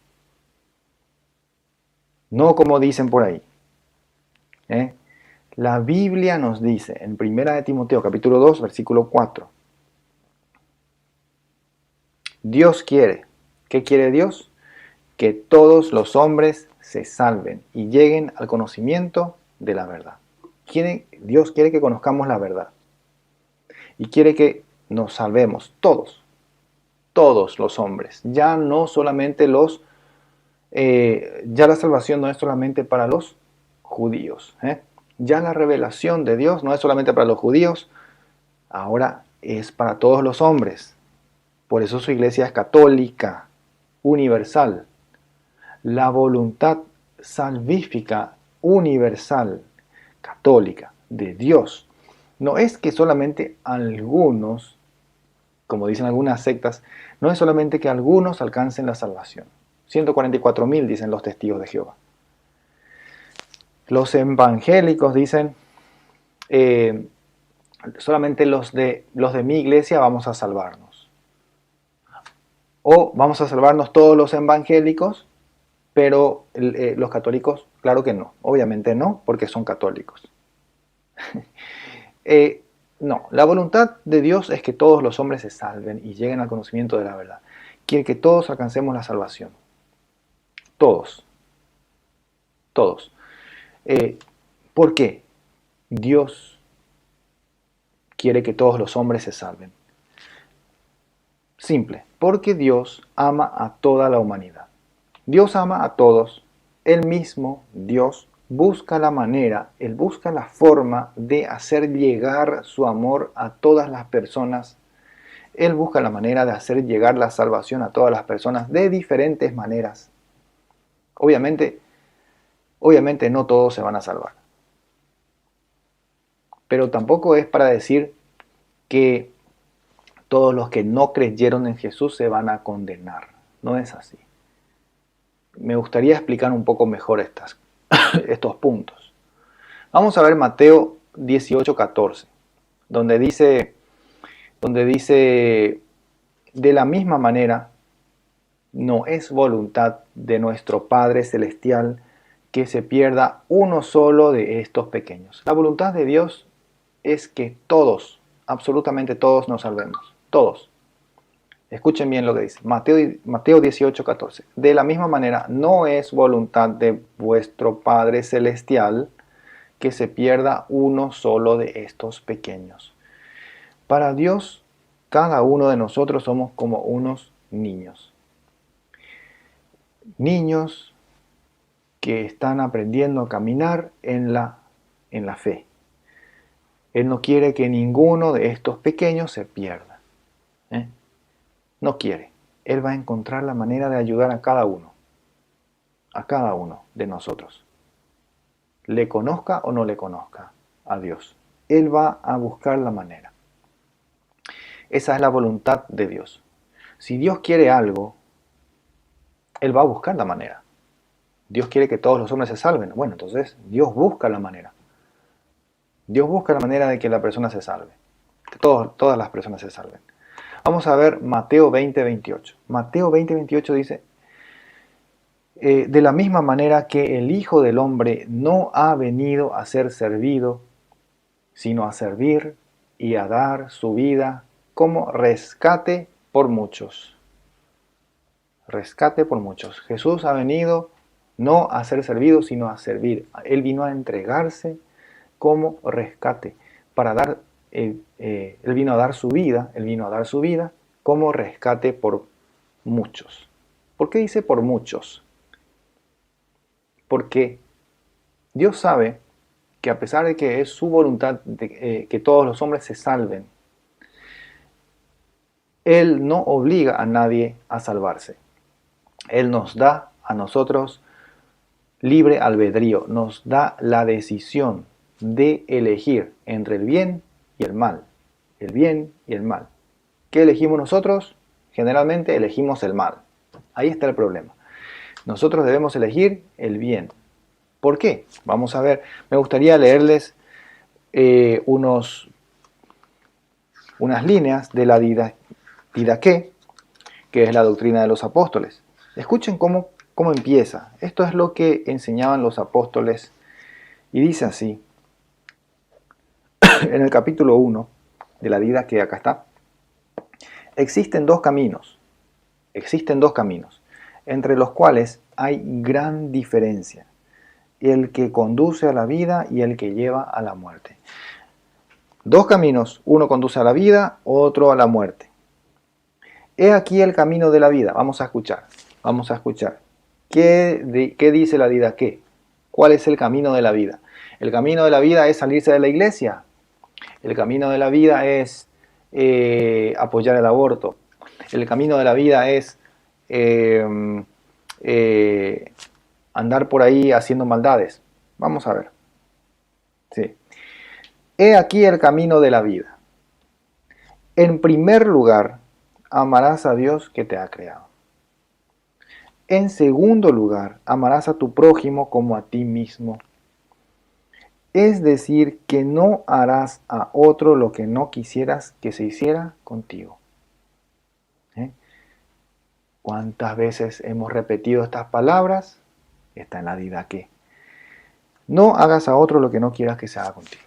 No como dicen por ahí. La Biblia nos dice en Primera de Timoteo capítulo 2, versículo 4. Dios quiere. ¿Qué quiere Dios? Que todos los hombres se salven y lleguen al conocimiento de la verdad. Dios quiere que conozcamos la verdad. Y quiere que nos salvemos todos los hombres. Ya no solamente ya la salvación no es solamente para los judíos. Ya la revelación de Dios no es solamente para los judíos, ahora es para todos los hombres. Por eso su iglesia es católica, universal. La voluntad salvífica universal, católica, de Dios, no es que solamente algunos como dicen algunas sectas, no es solamente que algunos alcancen la salvación. 144.000 dicen los testigos de Jehová. Los evangélicos dicen, solamente los de mi iglesia vamos a salvarnos. O vamos a salvarnos todos los evangélicos, pero los católicos, claro que no. Obviamente no, porque son católicos. No, la voluntad de Dios es que todos los hombres se salven y lleguen al conocimiento de la verdad. Quiere que todos alcancemos la salvación. Todos. Todos. ¿Por qué? Dios quiere que todos los hombres se salven. Simple, porque Dios ama a toda la humanidad. Dios ama a todos. Él mismo, Dios, busca la manera, Él busca la forma de hacer llegar su amor a todas las personas. Él busca la manera de hacer llegar la salvación a todas las personas de diferentes maneras. Obviamente no todos se van a salvar. Pero tampoco es para decir que todos los que no creyeron en Jesús se van a condenar. No es así. Me gustaría explicar un poco mejor estos puntos. Vamos a ver Mateo 18:14, donde dice, de la misma manera, no es voluntad de nuestro Padre Celestial que se pierda uno solo de estos pequeños. La voluntad de Dios es que todos, absolutamente todos nos salvemos. Todos. Escuchen bien lo que dice. Mateo 18:14. De la misma manera, no es voluntad de vuestro Padre Celestial que se pierda uno solo de estos pequeños. Para Dios, cada uno de nosotros somos como unos niños. Niños que están aprendiendo a caminar en la fe. Él no quiere que ninguno de estos pequeños se pierda. No quiere. Él va a encontrar la manera de ayudar a cada uno de nosotros. Le conozca o no le conozca a Dios. Él va a buscar la manera. Esa es la voluntad de Dios. Si Dios quiere algo, Él va a buscar la manera. Dios quiere que todos los hombres se salven. Bueno, entonces Dios busca la manera. Dios busca la manera de que la persona se salve. Que todas las personas se salven. Vamos a ver Mateo 20:28. Mateo 20:28 dice, de la misma manera que el Hijo del Hombre no ha venido a ser servido, sino a servir y a dar su vida como rescate por muchos. Rescate por muchos. Jesús ha venido no a ser servido, sino a servir. Él vino a entregarse como rescate para dar. Él vino a dar su vida. Él vino a dar su vida como rescate por muchos. ¿Por qué dice por muchos? Porque Dios sabe que a pesar de que es su voluntad de que todos los hombres se salven, Él no obliga a nadie a salvarse. Él nos da a nosotros libre albedrío, nos da la decisión de elegir entre el bien y el mal. El bien y el mal. ¿Qué elegimos nosotros? Generalmente elegimos el mal. Ahí está el problema. Nosotros debemos elegir el bien. ¿Por qué? Vamos a ver. Me gustaría leerles unas líneas de la Didaqué, que es la doctrina de los apóstoles. Escuchen cómo empieza. Esto es lo que enseñaban los apóstoles. Y dice así, en el capítulo 1 de la Didaqué, acá está. Existen dos caminos, entre los cuales hay gran diferencia. El que conduce a la vida y el que lleva a la muerte. Dos caminos, uno conduce a la vida, otro a la muerte. He aquí el camino de la vida. Vamos a escuchar. ¿Qué dice la Didaqué? ¿Cuál es el camino de la vida? El camino de la vida es salirse de la iglesia. El camino de la vida es apoyar el aborto. El camino de la vida es andar por ahí haciendo maldades. Vamos a ver. Sí. He aquí el camino de la vida. En primer lugar, amarás a Dios que te ha creado. En segundo lugar, amarás a tu prójimo como a ti mismo. Es decir, que no harás a otro lo que no quisieras que se hiciera contigo. ¿Eh? ¿Cuántas veces hemos repetido estas palabras? Está en la Didaqué. No hagas a otro lo que no quieras que se haga contigo.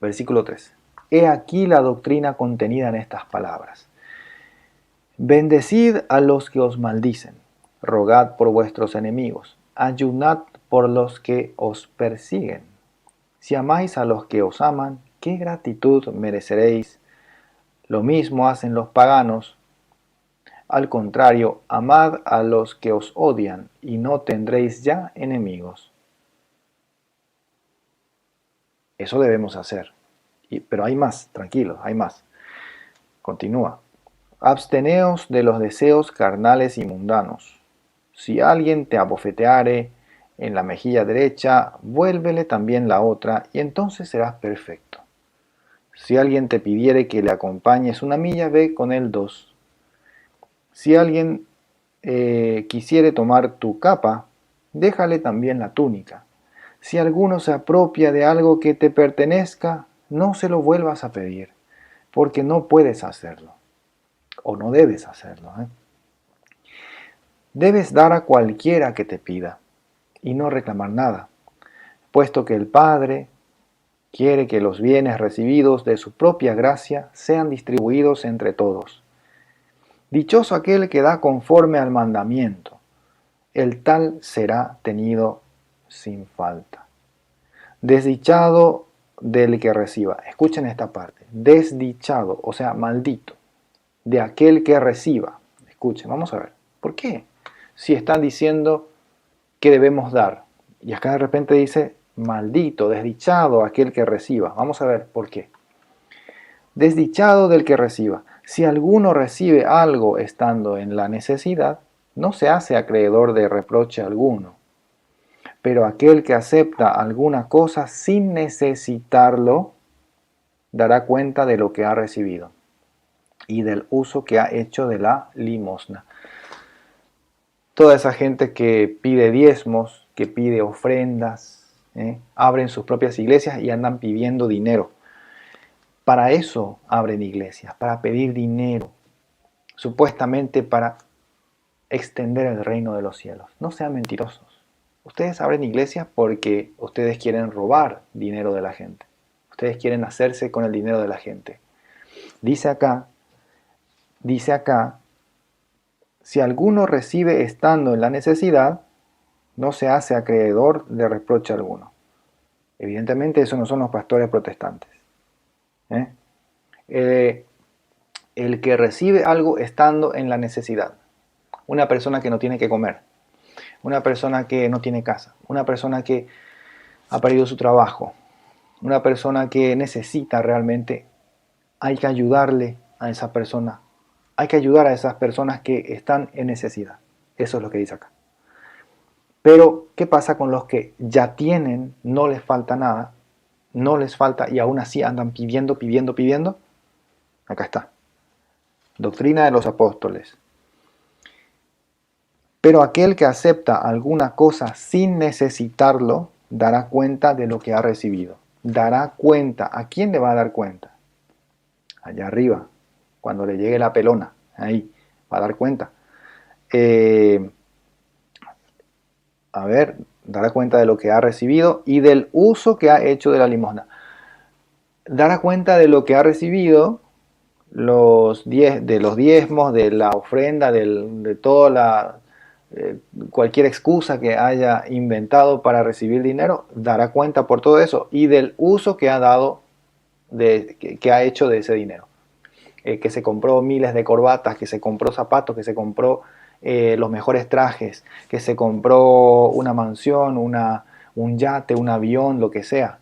Versículo 3. He aquí la doctrina contenida en estas palabras. Bendecid a los que os maldicen, rogad por vuestros enemigos, ayunad por los que os persiguen. Si amáis a los que os aman, ¿qué gratitud mereceréis? Lo mismo hacen los paganos. Al contrario, amad a los que os odian, y no tendréis ya enemigos. Eso debemos hacer. Pero hay más, tranquilos, hay más. Continúa. Absteneos de los deseos carnales y mundanos. Si alguien te abofeteare en la mejilla derecha, vuélvele también la otra, y entonces serás perfecto. Si alguien te pidiere que le acompañes una milla, ve con él 2. Si alguien quisiere tomar tu capa, déjale también la túnica. Si alguno se apropia de algo que te pertenezca, no se lo vuelvas a pedir, porque no puedes hacerlo, o no debes hacerlo. Debes dar a cualquiera que te pida, y no reclamar nada, puesto que el Padre quiere que los bienes recibidos de su propia gracia sean distribuidos entre todos. Dichoso aquel que da conforme al mandamiento, el tal será tenido sin falta. Desdichado del que reciba. Escuchen esta parte. Desdichado, o sea, maldito, de aquel que reciba. Escuchen, vamos a ver. ¿Por qué? Si están diciendo que debemos dar, y acá de repente dice maldito, desdichado aquel que reciba. Vamos a ver por qué. Desdichado del que reciba. Si alguno recibe algo estando en la necesidad, no se hace acreedor de reproche alguno. Pero aquel que acepta alguna cosa sin necesitarlo, dará cuenta de lo que ha recibido y del uso que ha hecho de la limosna. Toda esa gente que pide diezmos, que pide ofrendas, abren sus propias iglesias y andan pidiendo dinero. Para eso abren iglesias, para pedir dinero, supuestamente para extender el reino de los cielos. No sean mentirosos. Ustedes abren iglesias porque ustedes quieren robar dinero de la gente. Ustedes quieren hacerse con el dinero de la gente. Dice acá, si alguno recibe estando en la necesidad, no se hace acreedor de reproche alguno. Evidentemente eso no son los pastores protestantes. El que recibe algo estando en la necesidad. Una persona que no tiene que comer. Una persona que no tiene casa. Una persona que ha perdido su trabajo. Una persona que necesita realmente. Hay que ayudarle a esa persona. Hay que ayudar a esas personas que están en necesidad. Eso es lo que dice acá. Pero, ¿qué pasa con los que ya tienen, no les falta nada, no les falta y aún así andan pidiendo? Acá está. Doctrina de los apóstoles. Pero aquel que acepta alguna cosa sin necesitarlo, dará cuenta de lo que ha recibido. Dará cuenta. ¿A quién le va a dar cuenta? Allá arriba, cuando le llegue la pelona, ahí, va a dar cuenta. Dará cuenta de lo que ha recibido y del uso que ha hecho de la limosna. Dará cuenta de lo que ha recibido, de los diezmos, de la ofrenda, de toda cualquier excusa que haya inventado para recibir dinero, dará cuenta por todo eso y del uso que ha dado, que ha hecho de ese dinero. Que se compró miles de corbatas, que se compró zapatos, que se compró los mejores trajes, que se compró una mansión, un yate, un avión, lo que sea,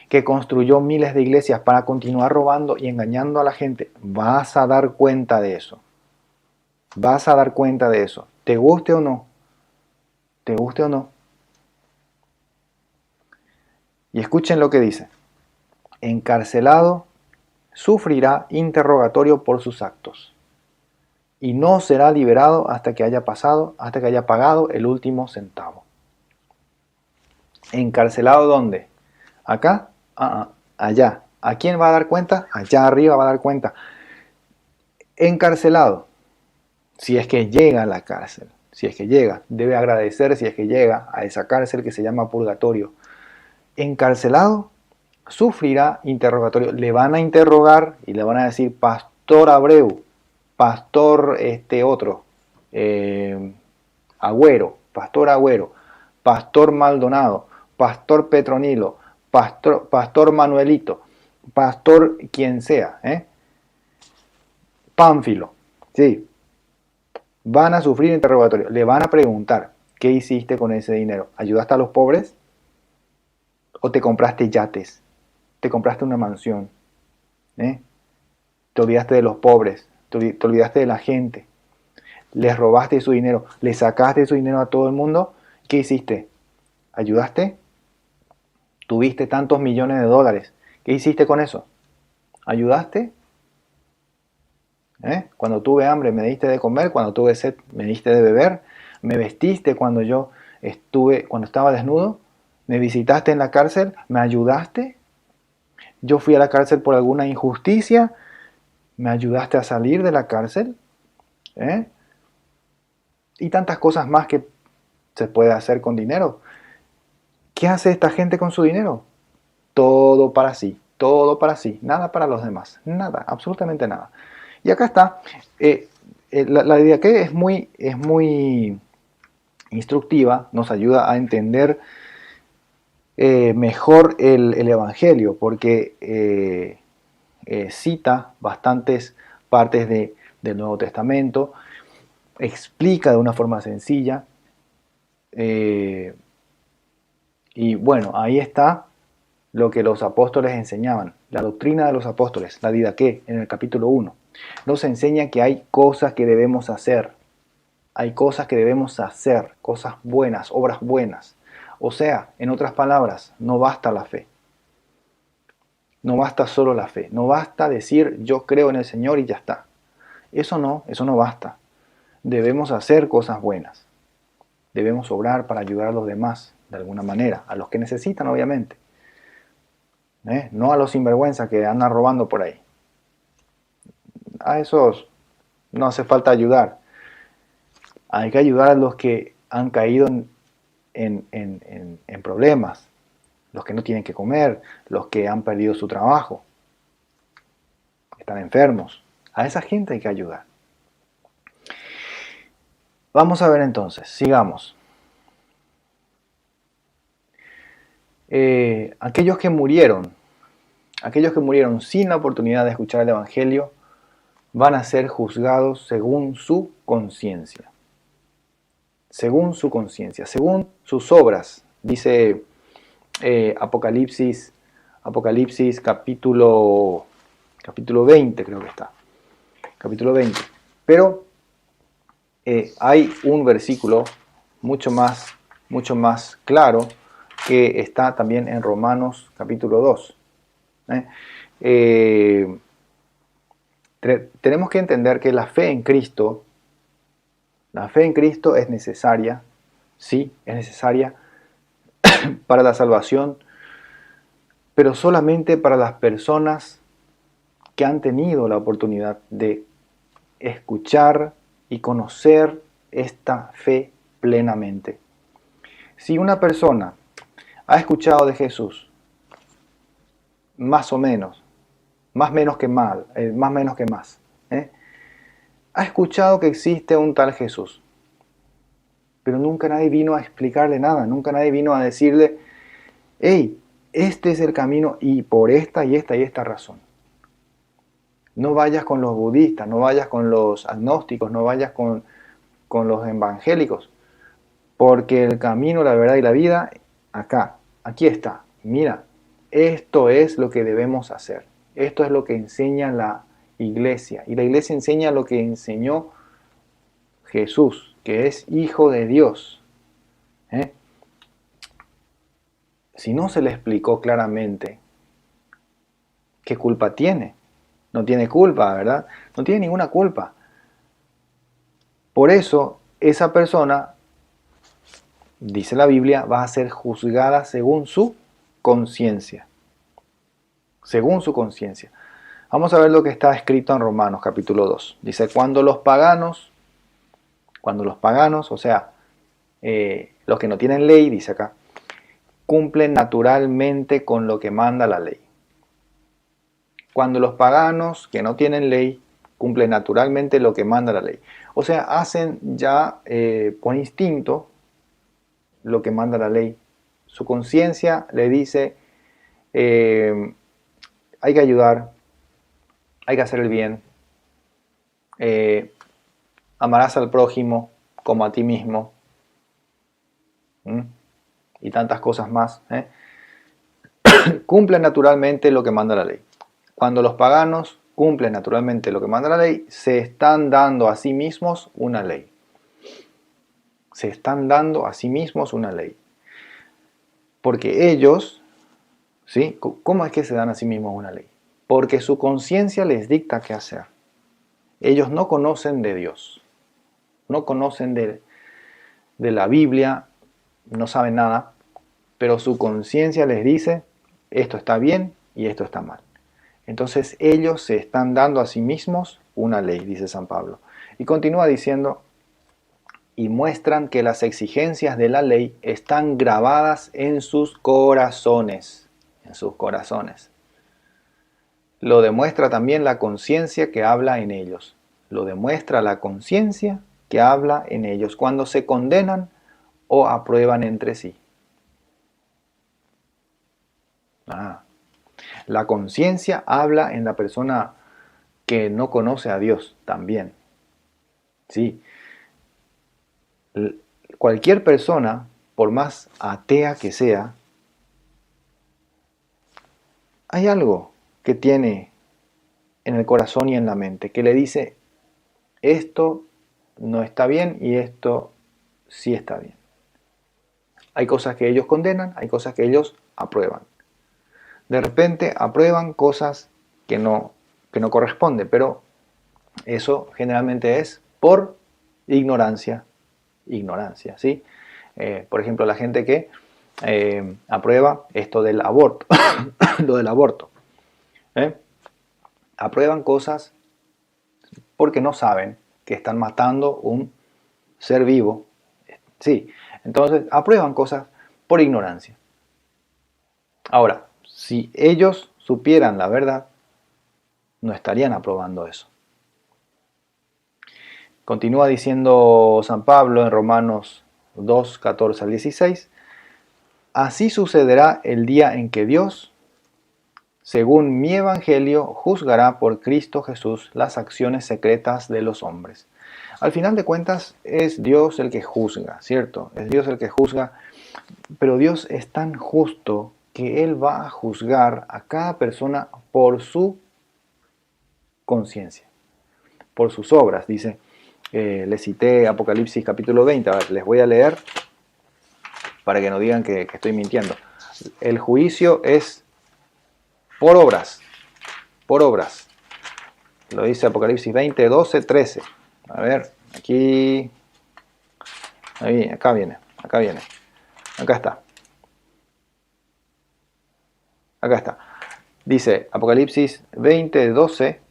que construyó miles de iglesias para continuar robando y engañando a la gente. Vas a dar cuenta de eso. Vas a dar cuenta de eso. ¿Te guste o no? ¿Te guste o no? Y escuchen lo que dice. Encarcelado sufrirá interrogatorio por sus actos y no será liberado hasta que haya pagado el último centavo. ¿Encarcelado dónde? ¿Acá? Allá. ¿A quién va a dar cuenta? Allá arriba va a dar cuenta. Encarcelado, si es que llega a la cárcel, si es que llega, debe agradecer si es que llega a esa cárcel que se llama purgatorio. Encarcelado, sufrirá interrogatorio. Le van a interrogar y le van a decir, Pastor Abreu, Pastor Agüero, Pastor Maldonado, Pastor Petronilo, Pastor Manuelito, Pastor quien sea, Pánfilo, sí, van a sufrir interrogatorio, le van a preguntar, ¿qué hiciste con ese dinero? ¿Ayudaste a los pobres? ¿O te compraste yates? ¿Te compraste una mansión? ¿Te olvidaste de los pobres? ¿Te olvidaste de la gente? ¿Les robaste su dinero? ¿Le sacaste su dinero a todo el mundo? ¿Qué hiciste? ¿Ayudaste? ¿Tuviste tantos millones de dólares? ¿Qué hiciste con eso? ¿Ayudaste? Cuando tuve hambre me diste de comer, cuando tuve sed me diste de beber, me vestiste cuando estaba desnudo, me visitaste en la cárcel, me ayudaste, yo fui a la cárcel por alguna injusticia, me ayudaste a salir de la cárcel, y tantas cosas más que se puede hacer con dinero. ¿Qué hace esta gente con su dinero? Todo para sí, nada para los demás, nada, absolutamente nada. Y acá está, la idea que es muy instructiva, nos ayuda a entender mejor el Evangelio, porque cita bastantes partes del Nuevo Testamento, explica de una forma sencilla, y bueno, ahí está lo que los apóstoles enseñaban, la doctrina de los apóstoles, la didaqué, en el capítulo 1. Nos enseña que hay cosas que debemos hacer, cosas buenas, obras buenas. O sea, en otras palabras, no basta la fe. No basta solo la fe, no basta decir yo creo en el Señor y ya está. Eso no basta. Debemos hacer cosas buenas. Debemos obrar para ayudar a los demás, de alguna manera, a los que necesitan, obviamente. No a los sinvergüenzas que andan robando por ahí. A esos no hace falta ayudar. Hay que ayudar a los que han caído en problemas, los que no tienen que comer, los que han perdido su trabajo, están enfermos. A esa gente hay que ayudar. Vamos a ver entonces, sigamos. Aquellos que murieron sin la oportunidad de escuchar el Evangelio, van a ser juzgados según su conciencia. Según su conciencia, según sus obras, dice Apocalipsis capítulo 20, creo que está. Capítulo 20. Pero hay un versículo mucho más claro que está también en Romanos capítulo 2. Tenemos que entender que la fe en Cristo es necesaria, sí, es necesaria para la salvación, pero solamente para las personas que han tenido la oportunidad de escuchar y conocer esta fe plenamente. Si una persona ha escuchado de Jesús, más o menos, más menos que más, ha escuchado que existe un tal Jesús, pero nunca nadie vino a explicarle nada, nunca nadie vino a decirle, hey, este es el camino y por esta y esta razón. No vayas con los budistas, no vayas con los agnósticos, no vayas con los evangélicos, porque el camino, la verdad y la vida, aquí está. Mira, esto es lo que debemos hacer. Esto es lo que enseña la iglesia. Y la iglesia enseña lo que enseñó Jesús, que es Hijo de Dios. Si no se le explicó claramente, ¿qué culpa tiene? no tiene culpa, ¿verdad? No tiene ninguna culpa. Por eso, esa persona, dice la Biblia, va a ser juzgada según su conciencia. Según su conciencia. Vamos a ver lo que está escrito en Romanos capítulo 2. Dice, cuando los paganos, o sea, los que no tienen ley, dice acá, cumplen naturalmente con lo que manda la ley. Cuando los paganos que no tienen ley cumplen naturalmente lo que manda la ley. O sea, hacen ya por instinto lo que manda la ley. Su conciencia le dice, hay que ayudar, hay que hacer el bien, amarás al prójimo como a ti mismo, y tantas cosas más. Cumplen naturalmente lo que manda la ley. Cuando los paganos cumplen naturalmente lo que manda la ley, se están dando a sí mismos una ley. Se están dando a sí mismos una ley. Porque ellos, ¿sí? ¿Cómo es que se dan a sí mismos una ley? Porque su conciencia les dicta qué hacer. Ellos no conocen de Dios, no conocen de la Biblia, no saben nada, pero su conciencia les dice, esto está bien y esto está mal. Entonces ellos se están dando a sí mismos una ley, dice San Pablo. Y continúa diciendo, y muestran que las exigencias de la ley están grabadas en sus corazones. En sus corazones. Lo demuestra también la conciencia que habla en ellos. Lo demuestra la conciencia que habla en ellos cuando se condenan o aprueban entre sí. La conciencia habla en la persona que no conoce a Dios también. Sí. Cualquier persona, por más atea que sea, hay algo que tiene en el corazón y en la mente que le dice, esto no está bien y esto sí está bien. Hay cosas que ellos condenan, hay cosas que ellos aprueban. De repente aprueban cosas que no corresponden, pero eso generalmente es por ignorancia, ¿sí? Por ejemplo, la gente que aprueba esto del aborto, lo del aborto. Aprueban cosas porque no saben que están matando un ser vivo. Sí, entonces aprueban cosas por ignorancia. Ahora, si ellos supieran la verdad, no estarían aprobando eso. Continúa diciendo San Pablo en Romanos 2, 14 al 16, así sucederá el día en que Dios, según mi evangelio, juzgará por Cristo Jesús las acciones secretas de los hombres. Al final de cuentas es Dios el que juzga, ¿cierto? Es Dios el que juzga, pero Dios es tan justo que Él va a juzgar a cada persona por su conciencia, por sus obras. Dice, les cité Apocalipsis capítulo 20, a ver, les voy a leer para que no digan que estoy mintiendo. El juicio es por obras, por obras. Lo dice Apocalipsis 20, 12, 13. A ver, aquí, ahí, acá viene, acá está. Acá está. Dice Apocalipsis 20, 12,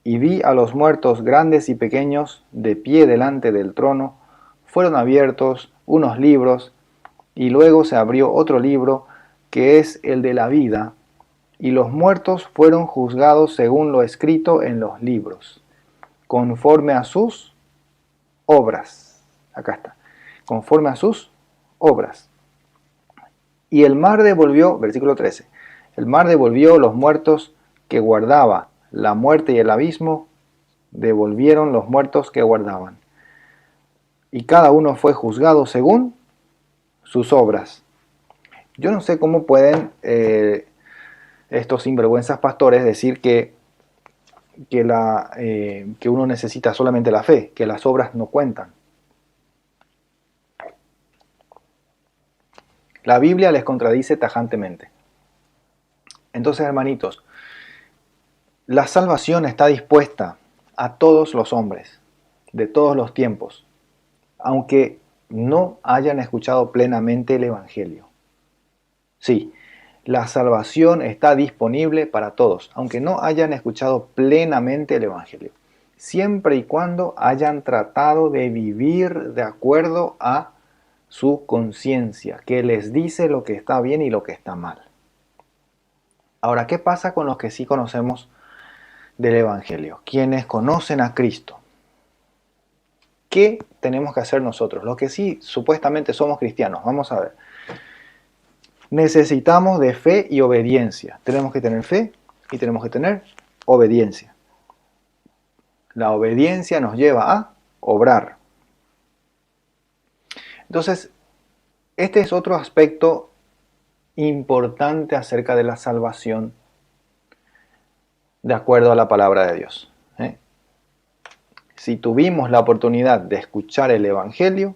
y vi a los muertos grandes y pequeños de pie delante del trono, fueron abiertos unos libros, y luego se abrió otro libro, que es el de la vida, y los muertos fueron juzgados según lo escrito en los libros, conforme a sus obras. Acá está. Conforme a sus obras. Y el mar devolvió, versículo 13, el mar devolvió los muertos que guardaba, la muerte y el abismo devolvieron los muertos que guardaban. Y cada uno fue juzgado según sus obras. Yo no sé cómo pueden estos sinvergüenzas pastores decir que uno necesita solamente la fe, que las obras no cuentan. La Biblia les contradice tajantemente. Entonces, hermanitos, La salvación está dispuesta a todos los hombres, de todos los tiempos, aunque no hayan escuchado plenamente el Evangelio. Sí, la salvación está disponible para todos, aunque no hayan escuchado plenamente el Evangelio, siempre y cuando hayan tratado de vivir de acuerdo a su conciencia, que les dice lo que está bien y lo que está mal. Ahora, ¿qué pasa con los que sí conocemos del Evangelio? Quienes conocen a Cristo. ¿Qué tenemos que hacer nosotros? Los que sí supuestamente somos cristianos. Vamos a ver. Necesitamos de fe y obediencia. Tenemos que tener fe y tenemos que tener obediencia. La obediencia nos lleva a obrar. Entonces, este es otro aspecto importante acerca de la salvación de acuerdo a la palabra de Dios. Si tuvimos la oportunidad de escuchar el Evangelio,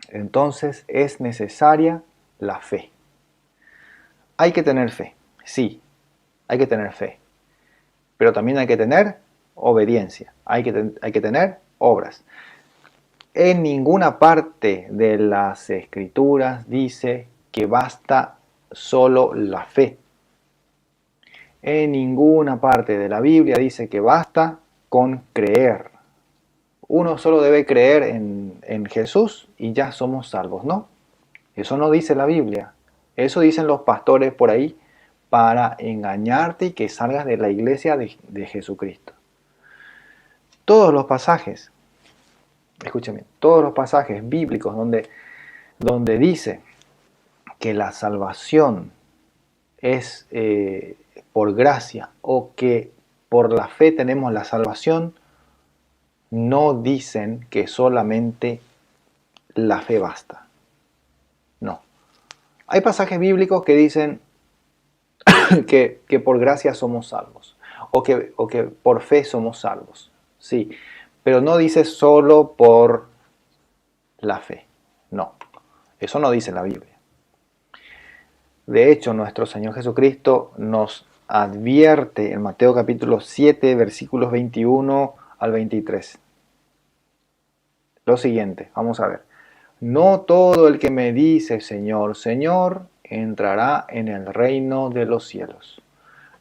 entonces es necesaria la fe. Hay que tener fe, sí, hay que tener fe, pero también hay que tener obediencia, hay que tener obras. En ninguna parte de las Escrituras dice que basta solo la fe. En ninguna parte de la Biblia dice que basta con creer. Uno solo debe creer en Jesús y ya somos salvos, ¿no? Eso no dice la Biblia. Eso dicen los pastores por ahí para engañarte y que salgas de la iglesia de Jesucristo. Todos los pasajes, escúchame, todos los pasajes bíblicos donde dice que la salvación es por gracia o que por la fe tenemos la salvación, no dicen que solamente la fe basta. No. Hay pasajes bíblicos que dicen que por gracia somos salvos o que por fe somos salvos. Sí, pero no dice solo por la fe. No, eso no dice la Biblia. De hecho, nuestro Señor Jesucristo nos advierte en Mateo capítulo 7, versículos 21 al 23. Lo siguiente, vamos a ver. No todo el que me dice Señor, Señor, entrará en el reino de los cielos.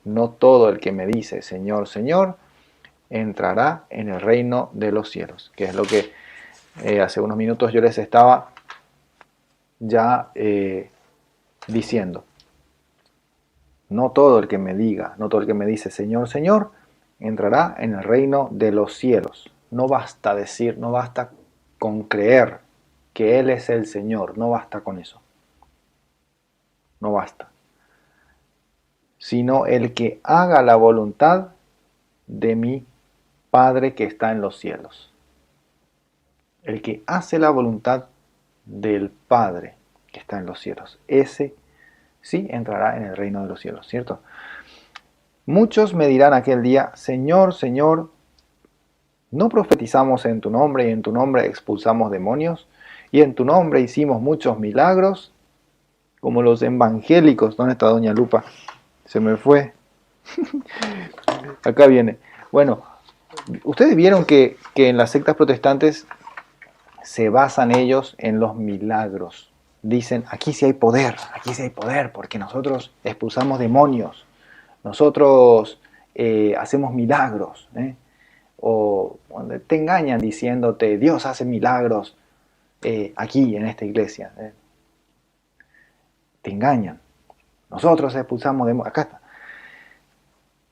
No todo el que me dice Señor, Señor, entrará en el reino de los cielos. Que es lo que hace unos minutos yo les estaba ya diciendo. No todo el que me diga, no todo el que me dice Señor, Señor, entrará en el reino de los cielos. No basta decir, no basta con creer que Él es el Señor, no basta con eso. No basta. Sino el que haga la voluntad de mi Padre que está en los cielos. El que hace la voluntad del Padre que está en los cielos. Ese sí entrará en el reino de los cielos, ¿cierto? Muchos me dirán aquel día, Señor, Señor, ¿no profetizamos en tu nombre y en tu nombre expulsamos demonios? Y en tu nombre hicimos muchos milagros, como los evangélicos. ¿Dónde está doña Lupa? Se me fue. Acá viene. Bueno, ustedes vieron que en las sectas protestantes se basan ellos en los milagros. Dicen, aquí sí hay poder, porque nosotros expulsamos demonios, nosotros hacemos milagros. O te engañan diciéndote, Dios hace milagros aquí en esta iglesia. Te engañan. Nosotros expulsamos demonios. Acá está.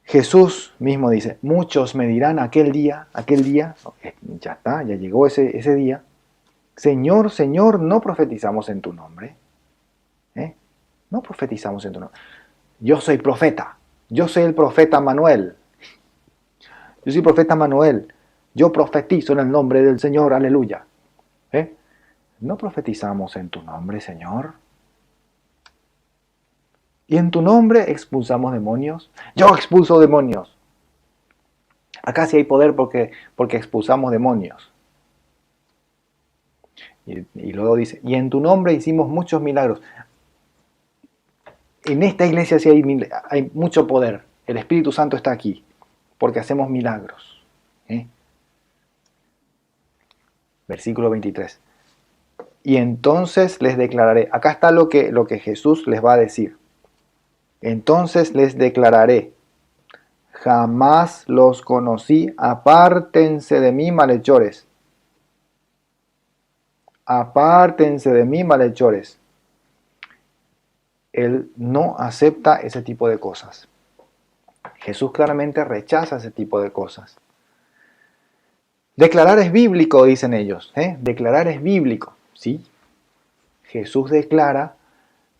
Jesús mismo dice, muchos me dirán aquel día, ya está, ya llegó ese día, Señor, Señor, ¿no profetizamos en tu nombre? No profetizamos en tu nombre. Yo soy profeta, yo soy el profeta Manuel. Yo soy profeta Manuel, yo profetizo en el nombre del Señor, aleluya. ¿No profetizamos en tu nombre, Señor? ¿Y en tu nombre expulsamos demonios? Yo expulso demonios. Acá sí hay poder porque expulsamos demonios. Y luego dice, y en tu nombre hicimos muchos milagros. En esta iglesia sí hay mucho poder. El Espíritu Santo está aquí, porque hacemos milagros. Versículo 23. Y entonces les declararé, acá está lo que Jesús les va a decir. Entonces les declararé, jamás los conocí, apártense de mí, malhechores. Apártense de mí, malhechores. Él no acepta ese tipo de cosas. Jesús claramente rechaza ese tipo de cosas. Declarar es bíblico, dicen ellos. Declarar es bíblico. Sí. Jesús declara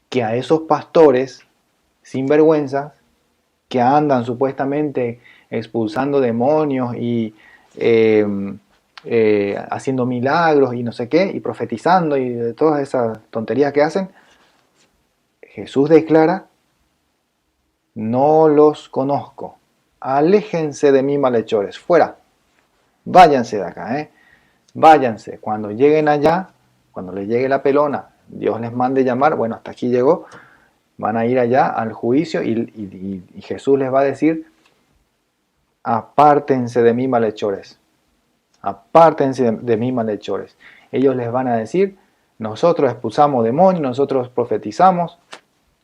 que a esos pastores sinvergüenzas que andan supuestamente expulsando demonios y haciendo milagros y no sé qué, y profetizando y de todas esas tonterías que hacen, Jesús declara, no los conozco, aléjense de mí, malhechores, fuera, váyanse de acá, váyanse, cuando lleguen allá, cuando les llegue la pelona, Dios les mande llamar, bueno, hasta aquí llegó, van a ir allá al juicio y Jesús les va a decir, apártense de mí, malhechores, apártense de mí, malhechores. Ellos les van a decir, nosotros expulsamos demonios, nosotros profetizamos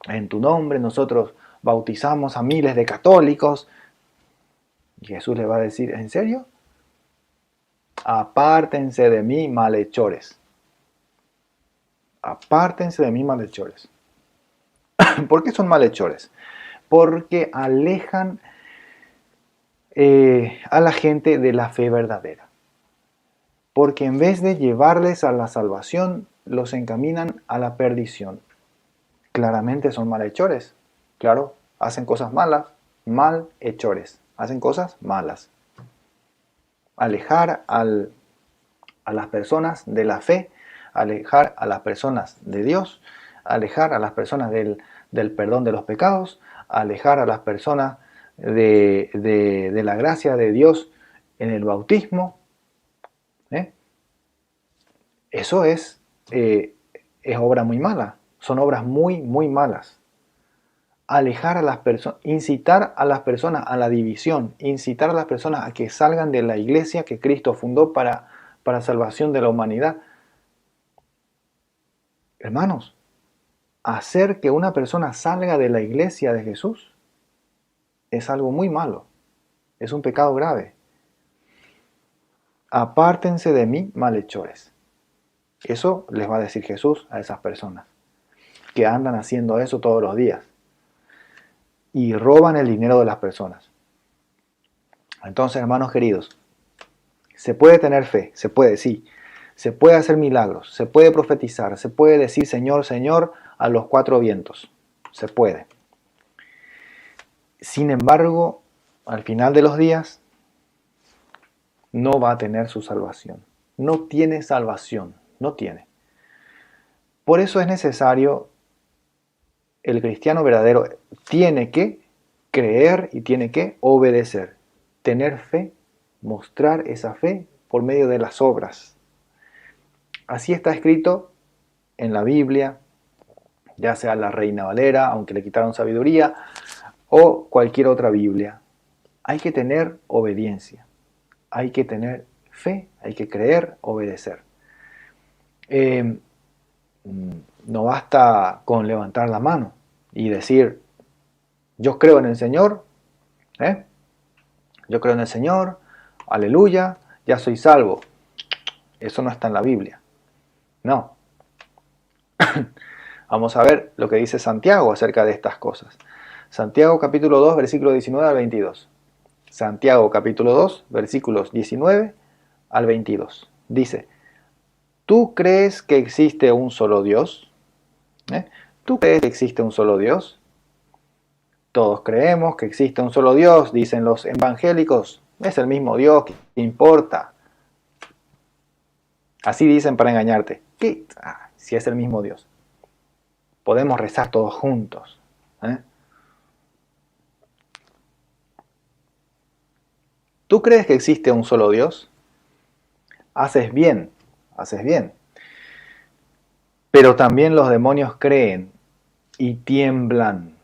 en tu nombre, nosotros bautizamos a miles de católicos. Y Jesús les va a decir, ¿en serio? Apártense de mí, malhechores. Apártense de mí, malhechores. ¿Por qué son malhechores? Porque alejan a la gente de la fe verdadera. Porque en vez de llevarles a la salvación, los encaminan a la perdición. Claramente son malhechores. Claro, hacen cosas malas, malhechores. Hacen cosas malas. Alejar a las personas de la fe, alejar a las personas de Dios, alejar a las personas del perdón de los pecados, alejar a las personas de la gracia de Dios en el bautismo. Eso es obra muy mala, son obras muy, muy malas. Alejar a las personas, incitar a las personas a la división, incitar a las personas a que salgan de la iglesia que Cristo fundó para salvación de la humanidad. Hermanos, hacer que una persona salga de la iglesia de Jesús es algo muy malo, es un pecado grave. Apártense de mí, malhechores. Eso les va a decir Jesús a esas personas que andan haciendo eso todos los días y roban el dinero de las personas. Entonces, hermanos queridos, se puede tener fe, se puede, sí, se puede hacer milagros, se puede profetizar, se puede decir Señor, Señor a los cuatro vientos, se puede. Sin embargo, al final de los días, no va a tener su salvación. No tiene salvación, no tiene. Por eso es necesario, el cristiano verdadero tiene que creer y tiene que obedecer. Tener fe, mostrar esa fe por medio de las obras. Así está escrito en la Biblia, ya sea la Reina Valera, aunque le quitaron sabiduría, o cualquier otra Biblia. Hay que tener obediencia, hay que tener fe, hay que creer, obedecer. No basta con levantar la mano y decir, yo creo en el Señor, yo creo en el Señor, aleluya, ya soy salvo. Eso no está en la Biblia. No. Vamos a ver lo que dice Santiago acerca de estas cosas. Santiago capítulo 2, versículo 19 al 22. Santiago capítulo 2, versículos 19 al 22. Dice, ¿tú crees que existe un solo Dios? ¿Tú crees que existe un solo Dios? Todos creemos que existe un solo Dios, dicen los evangélicos. Es el mismo Dios, ¿qué importa? Así dicen para engañarte. ¿Qué? Si es el mismo Dios. Podemos rezar todos juntos. ¿Tú crees que existe un solo Dios? Haces bien, haces bien. Pero también los demonios creen y tiemblan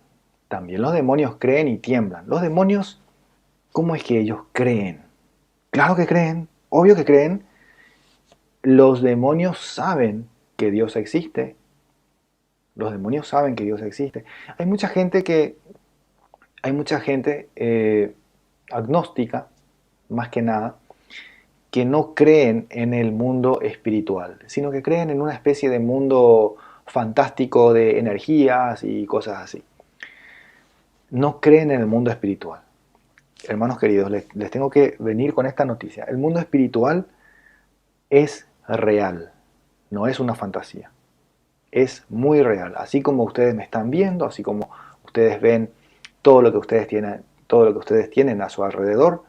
también los demonios creen y tiemblan. Los demonios, ¿cómo es que ellos creen? Claro que creen, obvio que creen. Los demonios saben que Dios existe. Los demonios saben que Dios existe. Hay mucha gente agnóstica, más que nada, que no creen en el mundo espiritual, sino que creen en una especie de mundo fantástico de energías y cosas así. No creen en el mundo espiritual. Hermanos queridos, les tengo que venir con esta noticia. El mundo espiritual es real, no es una fantasía. Es muy real. Así como ustedes me están viendo, así como ustedes ven todo lo que ustedes tienen a su alrededor,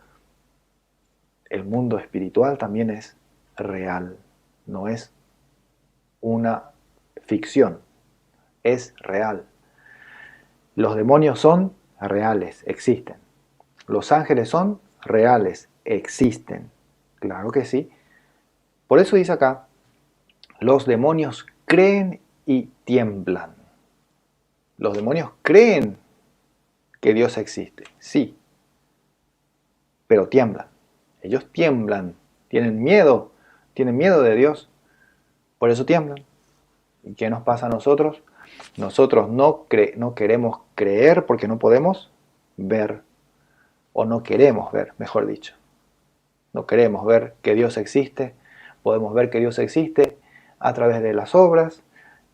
el mundo espiritual también es real, no es una ficción, es real. Los demonios son reales, existen. Los ángeles son reales, existen. Claro que sí. Por eso dice acá, los demonios creen y tiemblan. Los demonios creen que Dios existe, sí, pero tiemblan. Ellos tiemblan, tienen miedo de Dios, por eso tiemblan. ¿Y qué nos pasa a nosotros? Nosotros no queremos creer porque no podemos ver, o no queremos ver, mejor dicho. No queremos ver que Dios existe. Podemos ver que Dios existe a través de las obras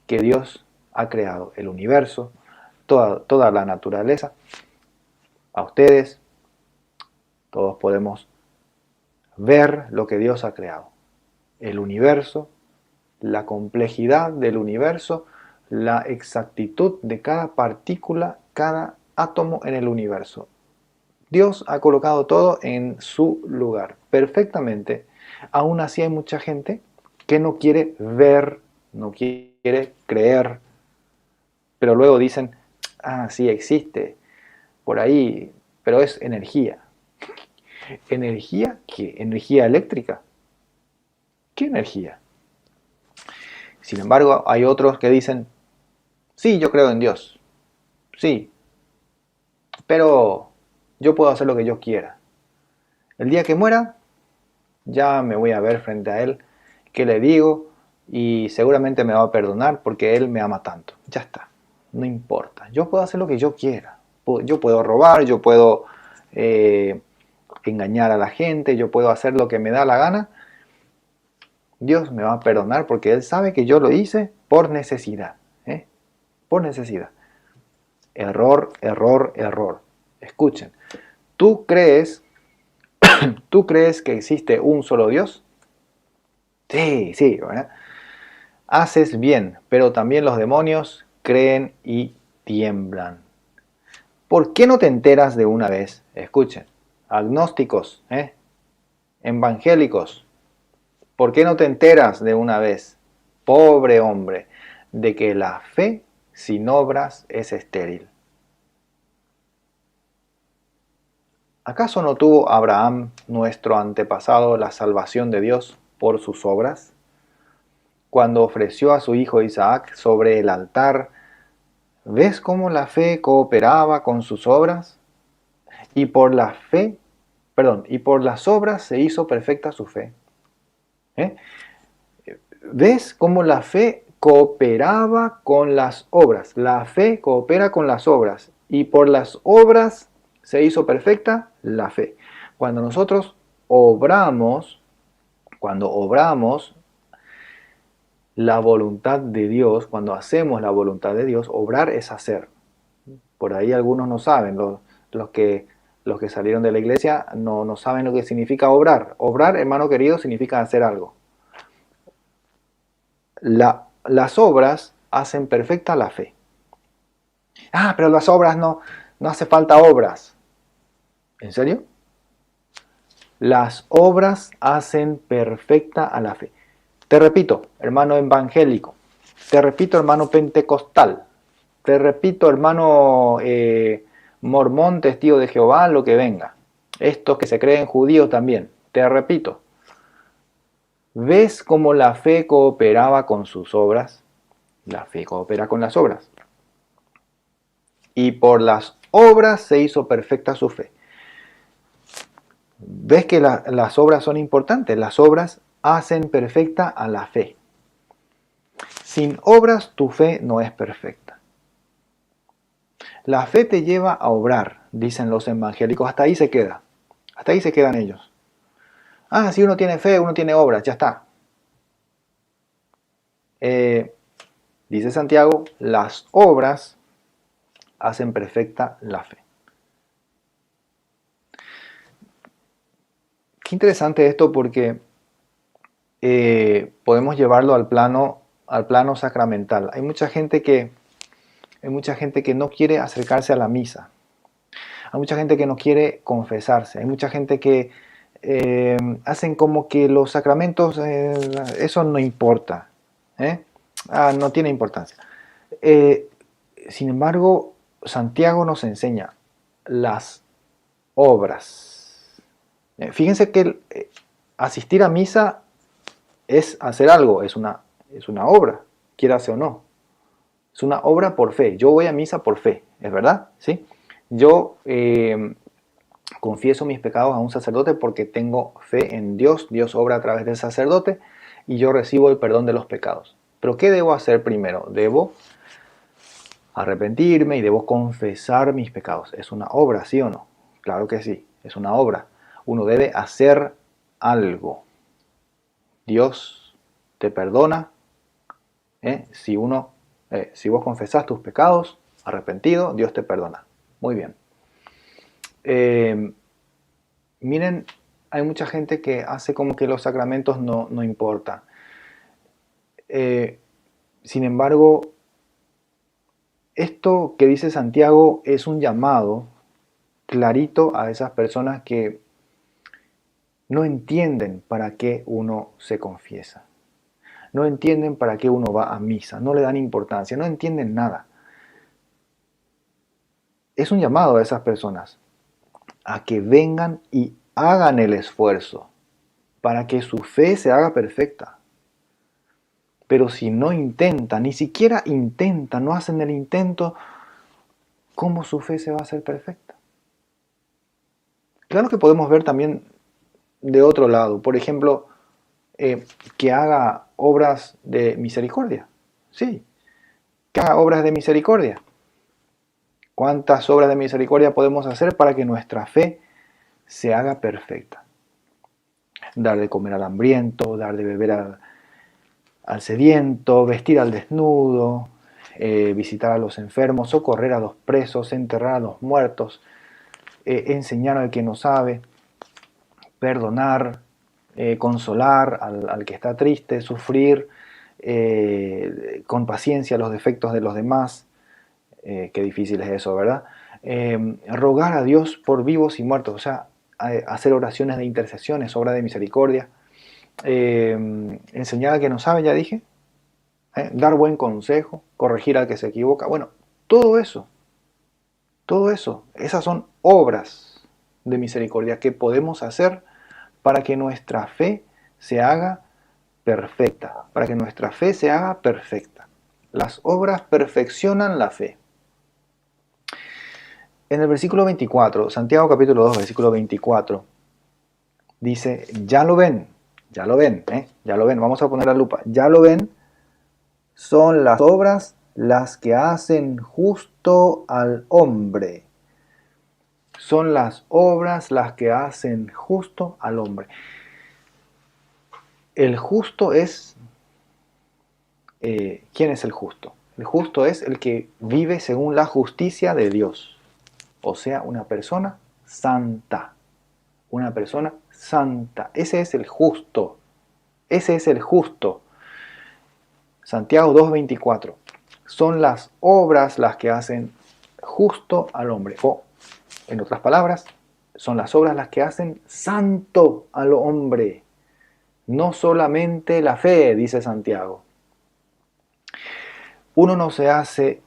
que Dios ha creado, el universo, toda la naturaleza. A ustedes, todos podemos ver lo que Dios ha creado. El universo, la complejidad del universo, la exactitud de cada partícula, cada átomo en el universo. Dios ha colocado todo en su lugar, perfectamente. Aún así hay mucha gente que no quiere ver, no quiere creer, pero luego dicen, ah, sí existe, por ahí, pero es energía. ¿Energía qué? ¿Energía eléctrica? ¿Qué energía? Sin embargo, hay otros que dicen, sí, yo creo en Dios, sí, pero yo puedo hacer lo que yo quiera. El día que muera, ya me voy a ver frente a Él, qué le digo, y seguramente me va a perdonar porque Él me ama tanto. Ya está, no importa. Yo puedo hacer lo que yo quiera. Yo puedo robar, yo puedo engañar a la gente, yo puedo hacer lo que me da la gana. Dios me va a perdonar porque Él sabe que yo lo hice por necesidad. Por necesidad. Error, error, error. Escuchen, ¿tú crees que existe un solo Dios? Sí, sí, ¿verdad? Haces bien, pero también los demonios creen y tiemblan. ¿Por qué no te enteras de una vez? Escuchen, agnósticos, evangélicos, ¿por qué no te enteras de una vez, pobre hombre, de que la fe sin obras es estéril? ¿Acaso no tuvo Abraham, nuestro antepasado, la salvación de Dios por sus obras? Cuando ofreció a su hijo Isaac sobre el altar, ¿ves cómo la fe cooperaba con sus obras? Y por y por las obras se hizo perfecta su fe. ¿Eh? ¿Ves cómo la fe cooperaba con las obras? La fe coopera con las obras y por las obras se hizo perfecta la fe. Cuando nosotros obramos, la voluntad de Dios, cuando hacemos la voluntad de Dios, obrar es hacer. Por ahí algunos no saben, los que salieron de la iglesia no saben lo que significa obrar. Obrar, hermano querido, significa hacer algo. Las obras hacen perfecta la fe. Ah, pero las obras no hace falta obras. ¿En serio? Las obras hacen perfecta a la fe. Te repito, hermano evangélico. Te repito, hermano pentecostal. Te repito, hermano mormón, testigo de Jehová, lo que venga. Estos que se creen judíos también. Te repito. ¿Ves cómo la fe cooperaba con sus obras? La fe coopera con las obras. y por las obras se hizo perfecta su fe. ¿Ves que las obras son importantes? Las obras hacen perfecta a la fe. Sin obras tu fe no es perfecta. La fe te lleva a obrar, dicen los evangélicos. Hasta ahí se queda. Hasta ahí se quedan ellos. Ah, si uno tiene fe, uno tiene obras, ya está. Dice Santiago, las obras hacen perfecta la fe. Qué interesante esto porque podemos llevarlo al plano sacramental. Hay mucha gente que no quiere acercarse a la misa. Hay mucha gente que no quiere confesarse. Hay mucha gente que hacen como que los sacramentos, eso no importa. No tiene importancia. Sin embargo, Santiago nos enseña las obras. Fíjense que asistir a misa es hacer algo, es una obra, quieras o no. Es una obra por fe. Yo voy a misa por fe, ¿es verdad? ¿Sí? Yo confieso mis pecados a un sacerdote porque tengo fe en Dios. Dios obra a través del sacerdote y yo recibo el perdón de los pecados. Pero ¿qué debo hacer primero? Debo arrepentirme y debo confesar mis pecados. ¿Es una obra, sí o no? Claro que sí, es una obra. Uno debe hacer algo. Dios te perdona. Si vos confesás tus pecados, arrepentido, Dios te perdona. Muy bien. Miren, hay mucha gente que hace como que los sacramentos no importan. Sin embargo, esto que dice Santiago es un llamado clarito a esas personas que no entienden para qué uno se confiesa. No entienden para qué uno va a misa. No le dan importancia. No entienden nada. Es un llamado a esas personas a que vengan y hagan el esfuerzo para que su fe se haga perfecta. Pero si no intentan, ni siquiera intentan, no hacen el intento, ¿cómo su fe se va a hacer perfecta? Claro que podemos ver también de otro lado. Por ejemplo, que haga obras de misericordia. Sí, que haga obras de misericordia. ¿Cuántas obras de misericordia podemos hacer para que nuestra fe se haga perfecta? Dar de comer al hambriento, dar de beber al sediento, vestir al desnudo, visitar a los enfermos, socorrer a los presos, enterrar a los muertos, enseñar al que no sabe, perdonar, consolar al que está triste, sufrir con paciencia los defectos de los demás. Qué difícil es eso, ¿verdad? Rogar a Dios por vivos y muertos, o sea, hacer oraciones de intercesiones, obra de misericordia, enseñar al que no sabe, ya dije, dar buen consejo, corregir al que se equivoca. Bueno, todo eso, esas son obras de misericordia que podemos hacer para que nuestra fe se haga perfecta, para que nuestra fe se haga perfecta. Las obras perfeccionan la fe. En el versículo 24, Santiago capítulo 2, versículo 24, dice, ya lo ven, vamos a poner la lupa, ya lo ven, son las obras las que hacen justo al hombre. Son las obras las que hacen justo al hombre. El justo es... ¿quién es el justo? El justo es el que vive según la justicia de Dios. O sea, una persona santa. Una persona santa. Ese es el justo. Ese es el justo. Santiago 2:24. Son las obras las que hacen justo al hombre. O, en otras palabras, son las obras las que hacen santo al hombre. No solamente la fe, dice Santiago. Uno no se hace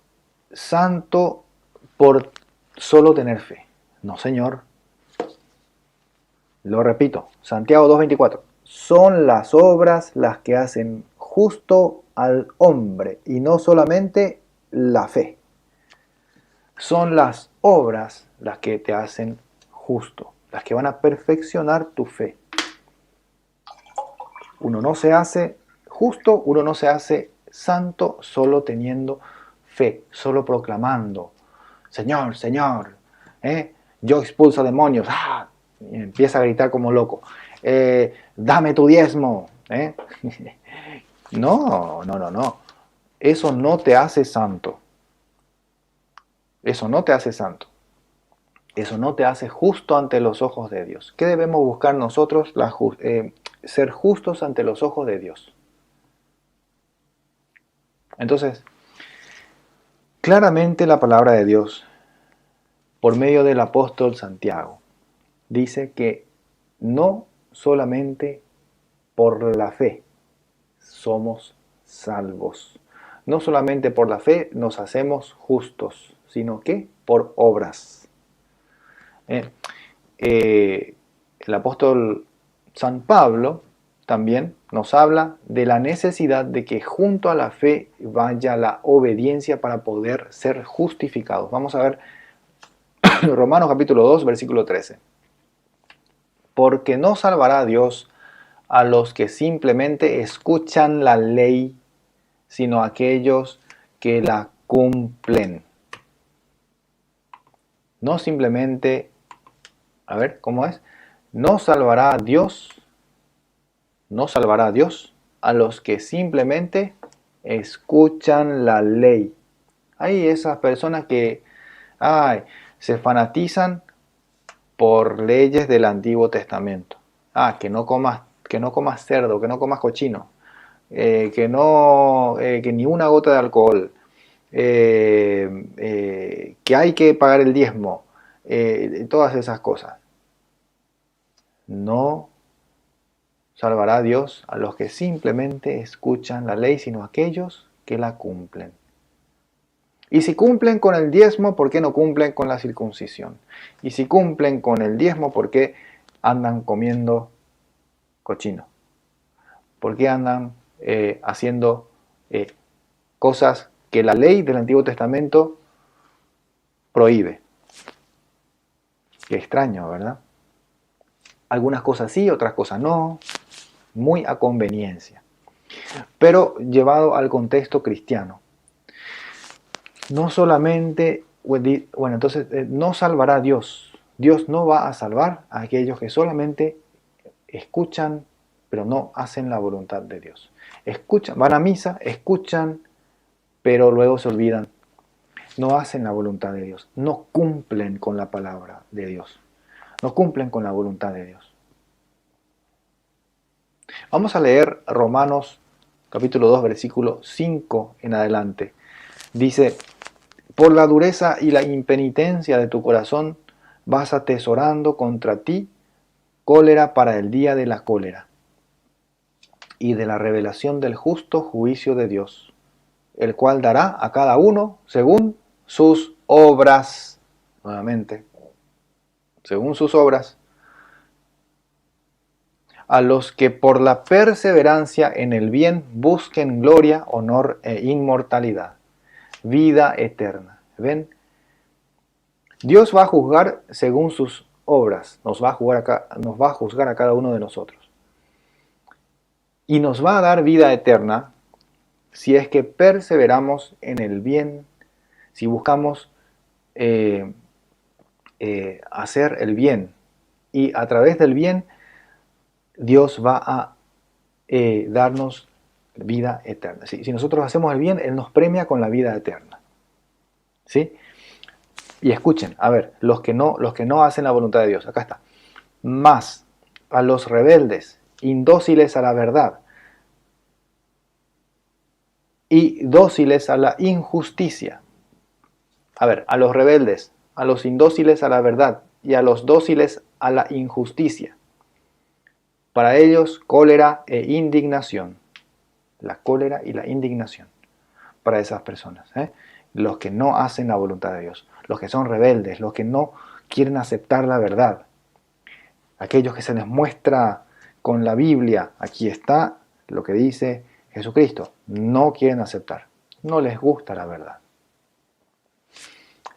santo por solo tener fe. No, Señor. Lo repito, Santiago 2:24. Son las obras las que hacen justo al hombre y no solamente la fe. son las obras las que te hacen justo, las que van a perfeccionar tu fe. Uno no se hace justo, uno no se hace santo solo teniendo fe, solo proclamando, Señor, Señor, yo expulso demonios, ¡ah! Y empieza a gritar como loco, dame tu diezmo. No, no, no, no. Eso no te hace santo. Eso no te hace santo. Eso no te hace justo ante los ojos de Dios. ¿Qué debemos buscar nosotros? Ser justos ante los ojos de Dios. Entonces, claramente la palabra de Dios, por medio del apóstol Santiago, dice que no solamente por la fe somos salvos. No solamente por la fe nos hacemos justos, sino que por obras. El apóstol San Pablo también nos habla de la necesidad de que junto a la fe vaya la obediencia para poder ser justificados. Vamos a ver Romanos capítulo 2, versículo 13. Porque no salvará a Dios a los que simplemente escuchan la ley, sino a aquellos que la cumplen. No simplemente, a ver, ¿cómo es? No salvará a Dios a los que simplemente escuchan la ley. Hay esas personas que se fanatizan por leyes del Antiguo Testamento. Que no comas cerdo, que no comas cochino, que ni una gota de alcohol, que hay que pagar el diezmo, todas esas cosas. No salvará a Dios a los que simplemente escuchan la ley, sino a aquellos que la cumplen. Y si cumplen con el diezmo, ¿por qué no cumplen con la circuncisión? Y si cumplen con el diezmo, ¿por qué andan comiendo cochino? ¿Por qué andan haciendo cosas que la ley del Antiguo Testamento prohíbe? Qué extraño, ¿verdad? Algunas cosas sí, otras cosas no, muy a conveniencia. Pero llevado al contexto cristiano, no solamente, entonces no salvará a Dios. Dios no va a salvar a aquellos que solamente escuchan, pero no hacen la voluntad de Dios. Escuchan, van a misa, escuchan, pero luego se olvidan. No hacen la voluntad de Dios. No cumplen con la palabra de Dios. No cumplen con la voluntad de Dios. Vamos a leer Romanos capítulo 2, versículo 5 en adelante. Dice, por la dureza y la impenitencia de tu corazón vas atesorando contra ti cólera para el día de la cólera y de la revelación del justo juicio de Dios, el cual dará a cada uno según sus obras. Nuevamente, según sus obras. A los que por la perseverancia en el bien busquen gloria, honor e inmortalidad, vida eterna. ¿Ven? Dios va a juzgar según sus obras, nos va a juzgar a cada uno de nosotros. Y nos va a dar vida eterna si es que perseveramos en el bien, si buscamos hacer el bien. Y a través del bien, Dios va a darnos vida eterna. Si nosotros hacemos el bien, Él nos premia con la vida eterna. ¿Sí? Y escuchen, a ver, los que no hacen la voluntad de Dios, acá está. Más a los rebeldes, indóciles a la verdad y dóciles a la injusticia. A ver, a los rebeldes, a los indóciles a la verdad y a los dóciles a la injusticia. Para ellos, cólera e indignación. La cólera y la indignación para esas personas. Los que no hacen la voluntad de Dios, los que son rebeldes, los que no quieren aceptar la verdad. Aquellos que se les muestra con la Biblia, aquí está lo que dice Jesucristo, no quieren aceptar, no les gusta la verdad.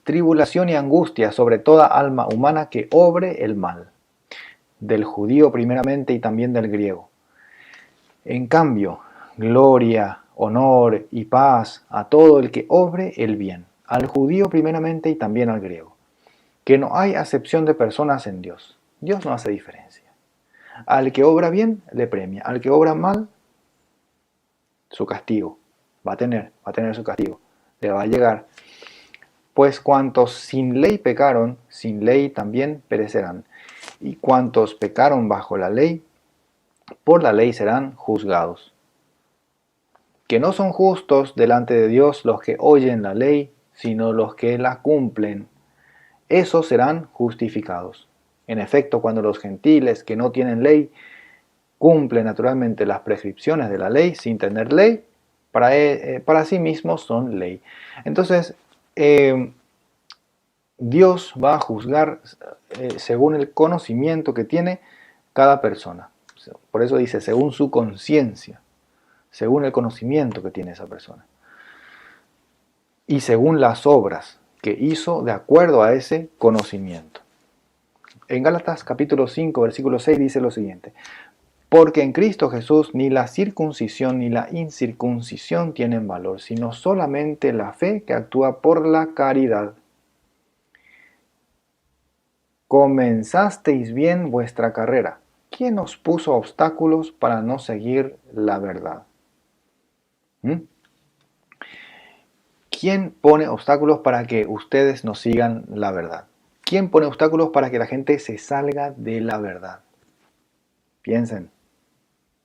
tribulación y angustia sobre toda alma humana que obre el mal, del judío primeramente y también del griego. En cambio, gloria, honor y paz a todo el que obre el bien, al judío primeramente y también al griego. Que no hay acepción de personas en Dios. Dios no hace diferencia. Al que obra bien, le premia. Al que obra mal, su castigo. Va a tener su castigo. Le va a llegar. Pues cuantos sin ley pecaron, sin ley también perecerán. Y cuantos pecaron bajo la ley, por la ley serán juzgados. Que no son justos delante de Dios los que oyen la ley, sino los que la cumplen. Esos serán justificados. En efecto, cuando los gentiles que no tienen ley cumplen naturalmente las prescripciones de la ley sin tener ley, para sí mismos son ley. Entonces, Dios va a juzgar según el conocimiento que tiene cada persona. Por eso dice, según su conciencia, según el conocimiento que tiene esa persona. Y según las obras que hizo de acuerdo a ese conocimiento. En Gálatas capítulo 5, versículo 6 dice lo siguiente: porque en Cristo Jesús ni la circuncisión ni la incircuncisión tienen valor, sino solamente la fe que actúa por la caridad. Comenzasteis bien vuestra carrera. ¿Quién os puso obstáculos para no seguir la verdad? ¿Quién pone obstáculos para que ustedes no sigan la verdad? ¿Quién pone obstáculos para que la gente se salga de la verdad? Piensen.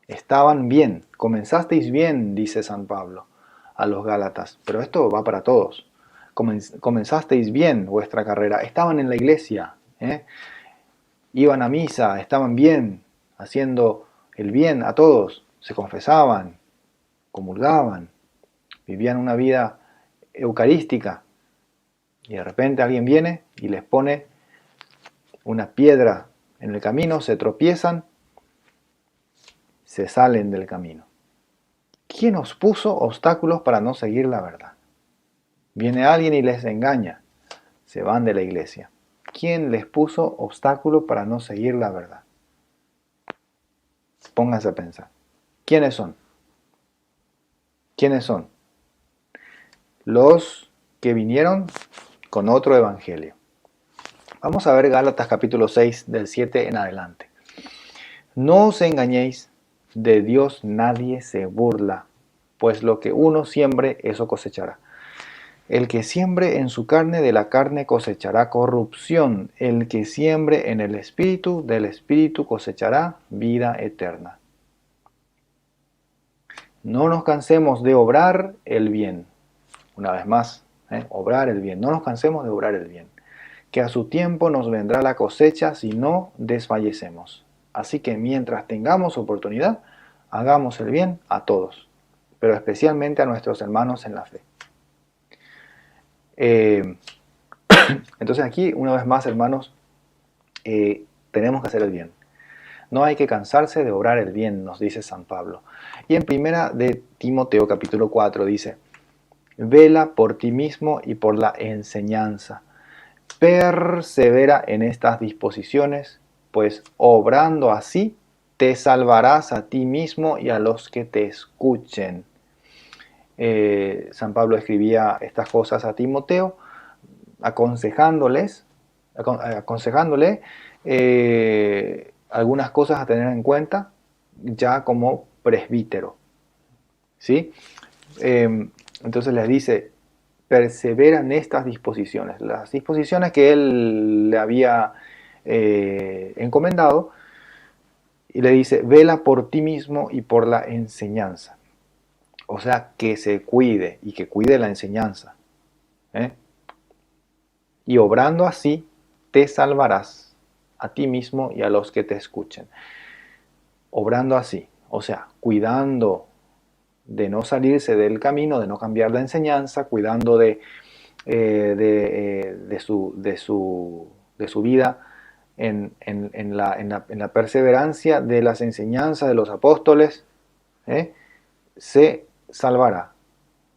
Estaban bien, comenzasteis bien, dice San Pablo a los Gálatas, pero esto va para todos. Comenzasteis bien vuestra carrera, estaban en la iglesia, iban a misa, estaban bien, haciendo el bien a todos, se confesaban, comulgaban, vivían una vida eucarística, y de repente alguien viene y les pone una piedra en el camino, se tropiezan, se salen del camino. ¿Quién os puso obstáculos para no seguir la verdad? Viene alguien y les engaña, se van de la iglesia. ¿Quién les puso obstáculos para no seguir la verdad? Pónganse a pensar. ¿Quiénes son? ¿Quiénes son? Los que vinieron con otro evangelio. Vamos a ver Gálatas capítulo 6 del 7 en adelante. No os engañéis, de Dios nadie se burla, pues lo que uno siembre, eso cosechará. El que siembre en su carne, de la carne cosechará corrupción. El que siembre en el Espíritu, del Espíritu cosechará vida eterna. No nos cansemos de obrar el bien. Una vez más, obrar el bien. No nos cansemos de obrar el bien, que a su tiempo nos vendrá la cosecha si no desfallecemos. Así que mientras tengamos oportunidad, hagamos el bien a todos, pero especialmente a nuestros hermanos en la fe. Entonces aquí, una vez más, hermanos, tenemos que hacer el bien. No hay que cansarse de obrar el bien, nos dice San Pablo. Y en primera de Timoteo capítulo 4 dice: vela por ti mismo y por la enseñanza. Persevera en estas disposiciones, pues obrando así te salvarás a ti mismo y a los que te escuchen. San Pablo escribía estas cosas a Timoteo, aconsejándole algunas cosas a tener en cuenta ya como presbítero. ¿Sí? Entonces les dice: persevera en estas disposiciones, las disposiciones que él le había encomendado, y le dice: vela por ti mismo y por la enseñanza. O sea, que se cuide y que cuide la enseñanza. Y obrando así, te salvarás a ti mismo y a los que te escuchen. Obrando así, o sea, cuidando de no salirse del camino, de no cambiar la enseñanza, cuidando de su vida en la perseverancia de las enseñanzas de los apóstoles, se salvará.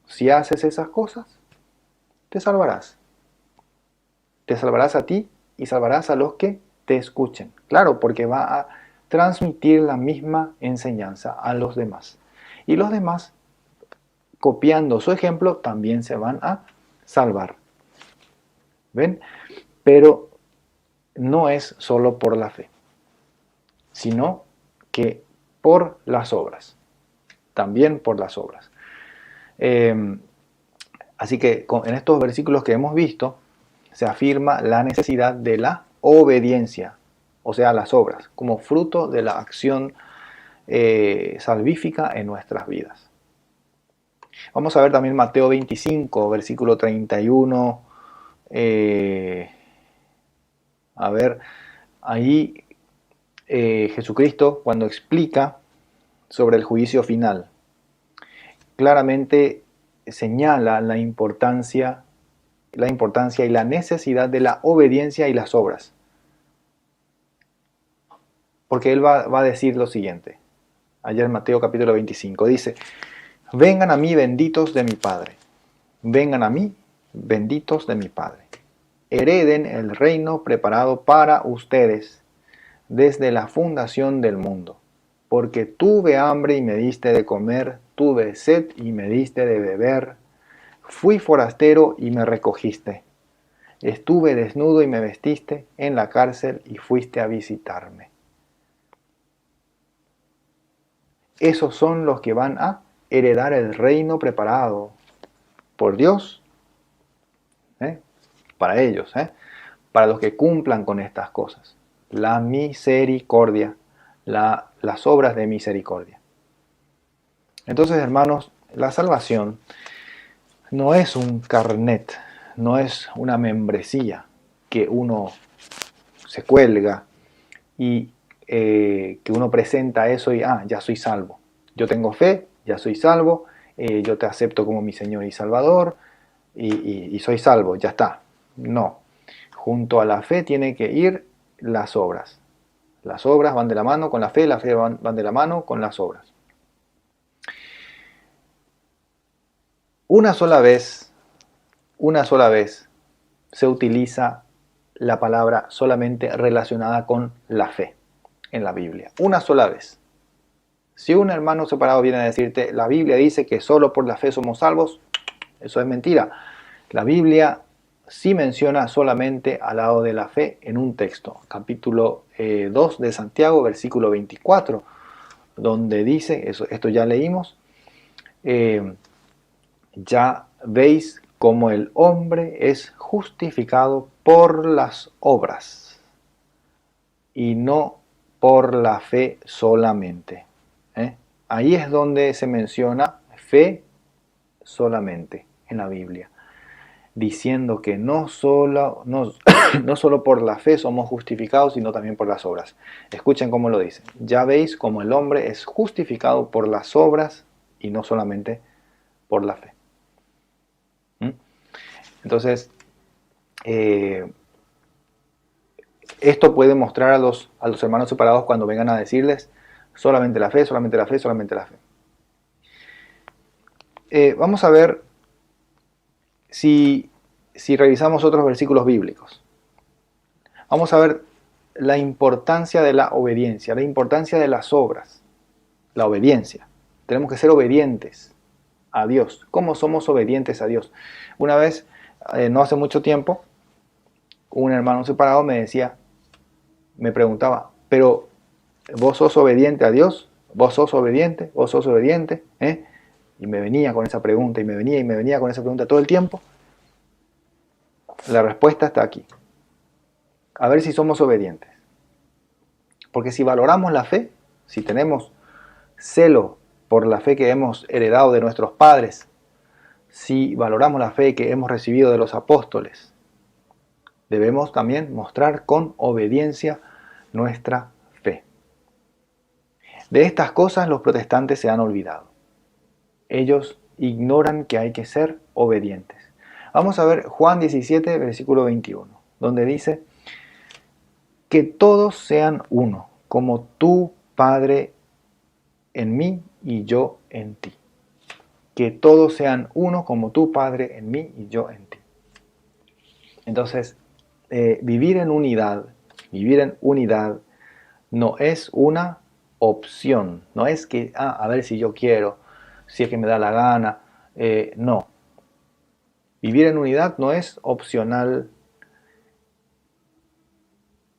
Si haces esas cosas, te salvarás. Te salvarás a ti y salvarás a los que te escuchen. Claro, porque va a transmitir la misma enseñanza a los demás. Y los demás, copiando su ejemplo, también se van a salvar. ¿Ven? Pero no es solo por la fe, sino que por las obras. También por las obras. Así que en estos versículos que hemos visto, se afirma la necesidad de la obediencia, o sea, las obras, como fruto de la acción salvífica en nuestras vidas. Vamos a ver también Mateo 25, versículo 31. A ver, ahí Jesucristo, cuando explica sobre el juicio final, claramente señala la importancia y la necesidad de la obediencia y las obras. Porque él va a decir lo siguiente. Allá en Mateo capítulo 25 dice: vengan a mí benditos de mi Padre, vengan a mí benditos de mi Padre, hereden el reino preparado para ustedes desde la fundación del mundo. Porque tuve hambre y me diste de comer, tuve sed y me diste de beber, fui forastero y me recogiste, estuve desnudo y me vestiste, en la cárcel y fuiste a visitarme. Esos son los que van a heredar el reino preparado por Dios, para ellos, para los que cumplan con estas cosas. La misericordia, las obras de misericordia. Entonces, hermanos, la salvación no es un carnet, no es una membresía que uno se cuelga y que uno presenta eso y ya soy salvo. Yo tengo fe, ya soy salvo, yo te acepto como mi Señor y Salvador y soy salvo, ya está. No, junto a la fe tiene que ir las obras. Las obras van de la mano con la fe van de la mano con las obras. Una sola vez se utiliza la palabra solamente relacionada con la fe en la Biblia. Una sola vez. Si un hermano separado viene a decirte, la Biblia dice que solo por la fe somos salvos, eso es mentira. La Biblia sí menciona solamente al lado de la fe en un texto, capítulo 2 de Santiago, versículo 24, donde dice, esto ya leímos, ya veis cómo el hombre es justificado por las obras y no por la fe solamente. Ahí es donde se menciona fe solamente en la Biblia, diciendo que no solo por la fe somos justificados, sino también por las obras. Escuchen cómo lo dice. Ya veis cómo el hombre es justificado por las obras y no solamente por la fe. Entonces, esto puede mostrar a los hermanos separados cuando vengan a decirles solamente la fe, solamente la fe, solamente la fe. Vamos a ver si revisamos otros versículos bíblicos. Vamos a ver la importancia de la obediencia, la importancia de las obras. La obediencia. Tenemos que ser obedientes a Dios. ¿Cómo somos obedientes a Dios? Una vez, no hace mucho tiempo, un hermano separado me preguntaba, pero ¿vos sos obediente a Dios? ¿Vos sos obediente? ¿Vos sos obediente? Y me venía con esa pregunta, y me venía con esa pregunta todo el tiempo. La respuesta está aquí. A ver si somos obedientes. Porque si valoramos la fe, si tenemos celo por la fe que hemos heredado de nuestros padres, si valoramos la fe que hemos recibido de los apóstoles, debemos también mostrar con obediencia nuestra fe. De estas cosas los protestantes se han olvidado. Ellos ignoran que hay que ser obedientes. Vamos a ver Juan 17, versículo 21, donde dice: que todos sean uno, como tú, Padre, en mí y yo en ti. Que todos sean uno, como tú, Padre, en mí y yo en ti. Entonces, vivir en unidad no es una opción, no es que, a ver si yo quiero, si es que me da la gana, no. Vivir en unidad no es opcional,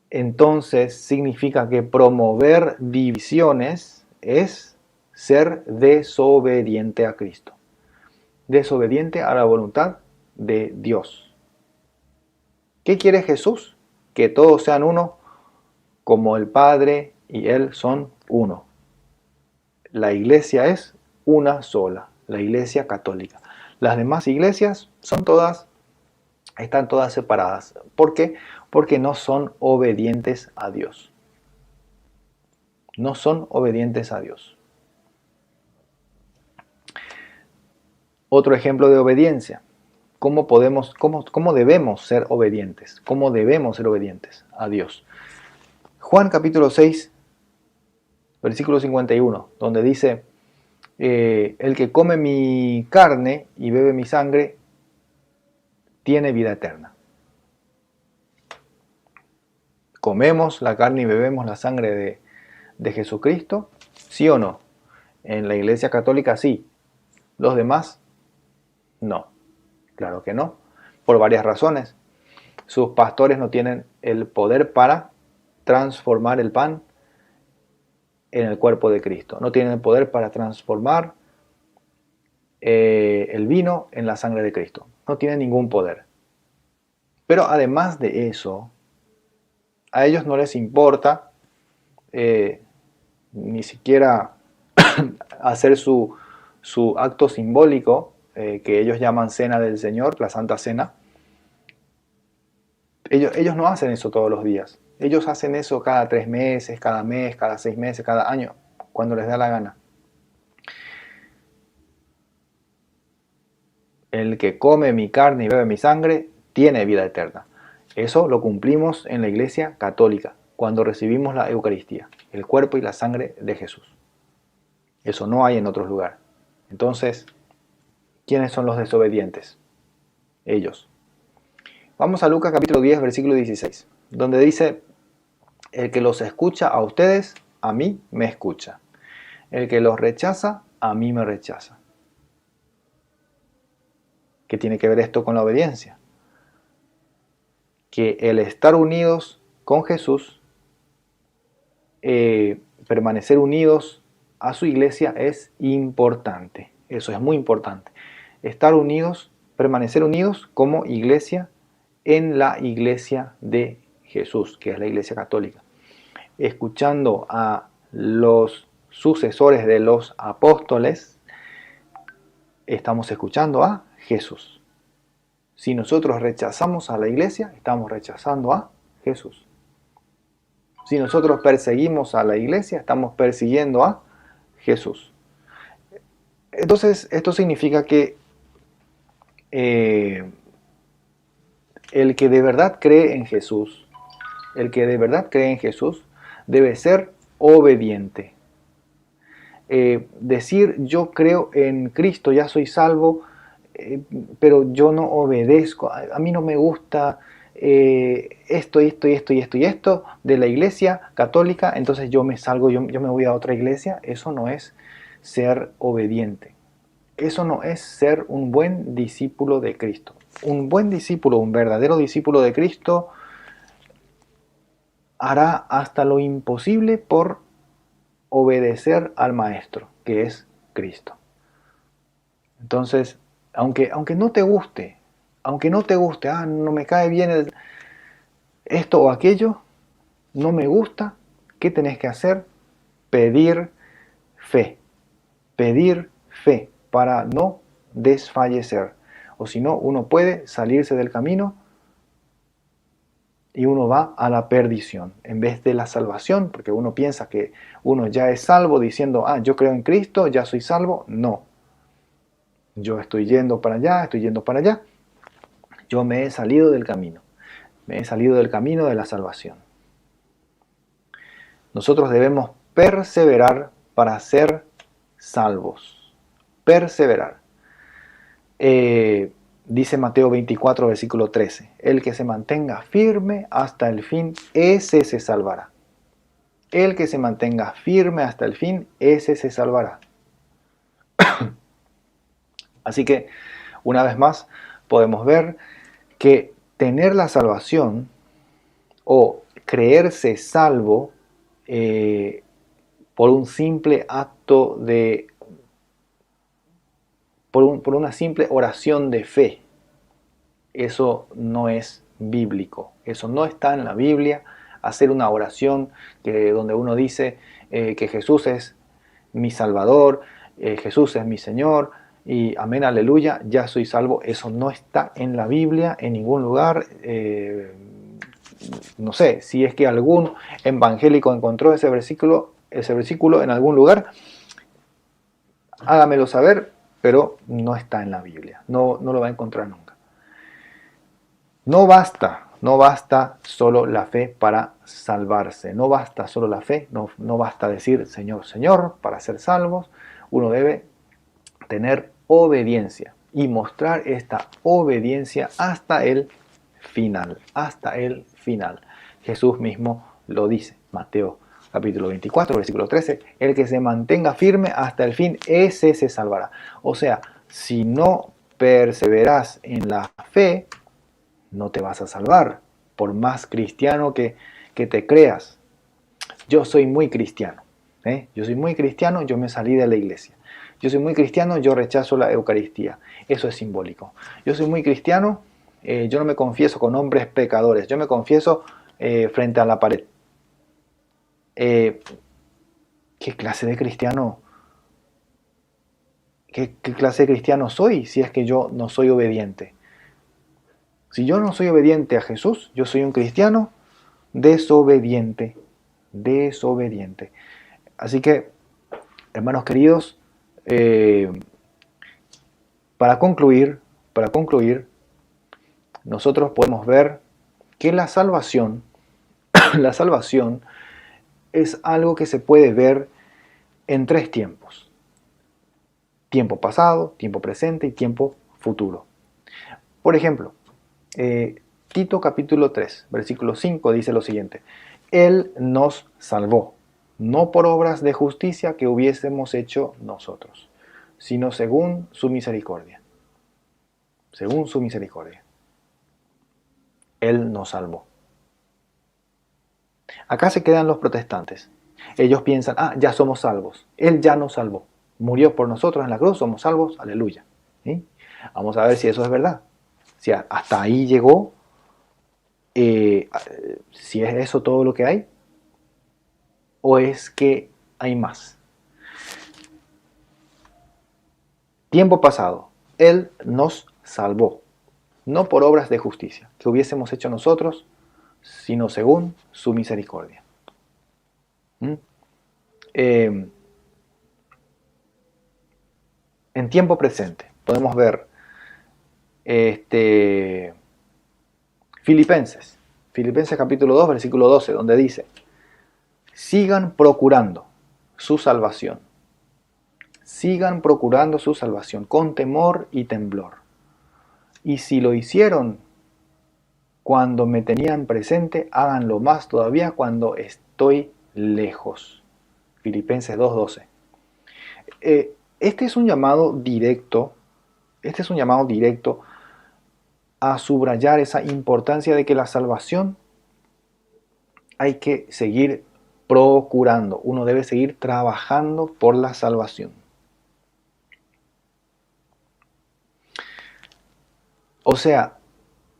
entonces significa que promover divisiones es ser desobediente a Cristo, desobediente a la voluntad de Dios. ¿Qué quiere Jesús? Que todos sean uno, como el Padre y Él son uno. La iglesia es una sola, la iglesia católica. Las demás iglesias están todas separadas. ¿Por qué? Porque no son obedientes a Dios. No son obedientes a Dios. Otro ejemplo de obediencia. ¿Cómo debemos ser obedientes? ¿Cómo debemos ser obedientes a Dios? Juan capítulo 6, versículo 51, donde dice, el que come mi carne y bebe mi sangre, tiene vida eterna. ¿Comemos la carne y bebemos la sangre de Jesucristo? ¿Sí o no? En la Iglesia Católica sí. ¿Los demás? No. Claro que no. Por varias razones. Sus pastores no tienen el poder para transformar el pan en el cuerpo de Cristo. No tienen el poder para transformar el vino en la sangre de Cristo. No tienen ningún poder. Pero además de eso, a ellos no les importa ni siquiera hacer su acto simbólico, que ellos llaman Cena del Señor, la Santa Cena. Ellos no hacen eso todos los días. Ellos hacen eso cada 3 meses, cada mes, cada 6 meses, cada año, cuando les da la gana. El que come mi carne y bebe mi sangre tiene vida eterna. Eso lo cumplimos en la Iglesia Católica, cuando recibimos la Eucaristía, el cuerpo y la sangre de Jesús. Eso no hay en otro lugar. Entonces, ¿quiénes son los desobedientes? Ellos. Vamos a Lucas capítulo 10, versículo 16, donde dice, el que los escucha a ustedes, a mí me escucha. El que los rechaza, a mí me rechaza. ¿Qué tiene que ver esto con la obediencia? Que el estar unidos con Jesús, permanecer unidos a su iglesia es importante. Eso es muy importante. Estar unidos, permanecer unidos como iglesia en la iglesia de Jesús, que es la iglesia católica. Escuchando a los sucesores de los apóstoles, estamos escuchando a Jesús. Si nosotros rechazamos a la iglesia, estamos rechazando a Jesús. Si nosotros perseguimos a la iglesia, estamos persiguiendo a Jesús. Entonces, esto significa que el que de verdad cree en Jesús, debe ser obediente. Decir yo creo en Cristo, ya soy salvo, pero yo no obedezco, a mí no me gusta esto de la iglesia católica, entonces yo me salgo, yo me voy a otra iglesia. Eso no es ser obediente. Eso no es ser un buen discípulo de Cristo. Un buen discípulo, un verdadero discípulo de Cristo, hará hasta lo imposible por obedecer al Maestro, que es Cristo. Entonces, aunque no te guste, no me cae bien esto o aquello, no me gusta, ¿qué tenés que hacer? Pedir fe para no desfallecer. O si no, uno puede salirse del camino y uno va a la perdición en vez de la salvación, porque uno piensa que uno ya es salvo diciendo, yo creo en Cristo, ya soy salvo. No. Yo estoy yendo para allá. Yo me he salido del camino. Me he salido del camino de la salvación. Nosotros debemos perseverar para ser salvos. Perseverar. Dice Mateo 24, versículo 13, el que se mantenga firme hasta el fin, ese se salvará. El que se mantenga firme hasta el fin, ese se salvará. Así que, una vez más, podemos ver que tener la salvación o creerse salvo por un simple acto de, por una simple oración de fe, eso no es bíblico, eso no está en la Biblia. Hacer una oración donde uno dice que Jesús es mi Salvador, Jesús es mi Señor, y amén, aleluya, ya soy salvo, eso no está en la Biblia, en ningún lugar. No sé, si es que algún evangélico encontró ese versículo en algún lugar, hágamelo saber, pero no está en la Biblia, no lo va a encontrar nunca. No basta solo la fe para salvarse, no basta solo la fe, no basta decir Señor, Señor, para ser salvos. Uno debe tener obediencia y mostrar esta obediencia hasta el final, hasta el final. Jesús mismo lo dice, Mateo capítulo 24, versículo 13, el que se mantenga firme hasta el fin, ese se salvará. O sea, si no perseveras en la fe, no te vas a salvar, por más cristiano que te creas. Yo soy muy cristiano, yo soy muy cristiano, yo me salí de la iglesia. Yo soy muy cristiano, yo rechazo la Eucaristía. Eso es simbólico. Yo soy muy cristiano, yo no me confieso con hombres pecadores, yo me confieso frente a la pared. ¿Qué clase de cristiano? ¿Qué clase de cristiano soy si es que yo no soy obediente? Si yo no soy obediente a Jesús, yo soy un cristiano desobediente. Desobediente. Así que, hermanos queridos, para concluir, nosotros podemos ver que la salvación es algo que se puede ver en 3 tiempos. Tiempo pasado, tiempo presente y tiempo futuro. Por ejemplo, Tito capítulo 3, versículo 5 dice lo siguiente: Él nos salvó, no por obras de justicia que hubiésemos hecho nosotros, sino según su misericordia. Según su misericordia. Él nos salvó. Acá se quedan los protestantes. Ellos piensan, ya somos salvos. Él ya nos salvó. Murió por nosotros en la cruz, somos salvos, aleluya. ¿Sí? Vamos a ver si eso es verdad. Si hasta ahí llegó, si es eso todo lo que hay, o es que hay más. Tiempo pasado, Él nos salvó, no por obras de justicia que hubiésemos hecho nosotros, sino según su misericordia. En tiempo presente podemos ver Filipenses capítulo 2, versículo 12, donde dice: sigan procurando su salvación. Sigan procurando su salvación con temor y temblor. Y si lo hicieron cuando me tenían presente, háganlo más todavía cuando estoy lejos. Filipenses 2:12. Este es un llamado directo a subrayar esa importancia de que la salvación hay que seguir procurando. Uno debe seguir trabajando por la salvación. O sea,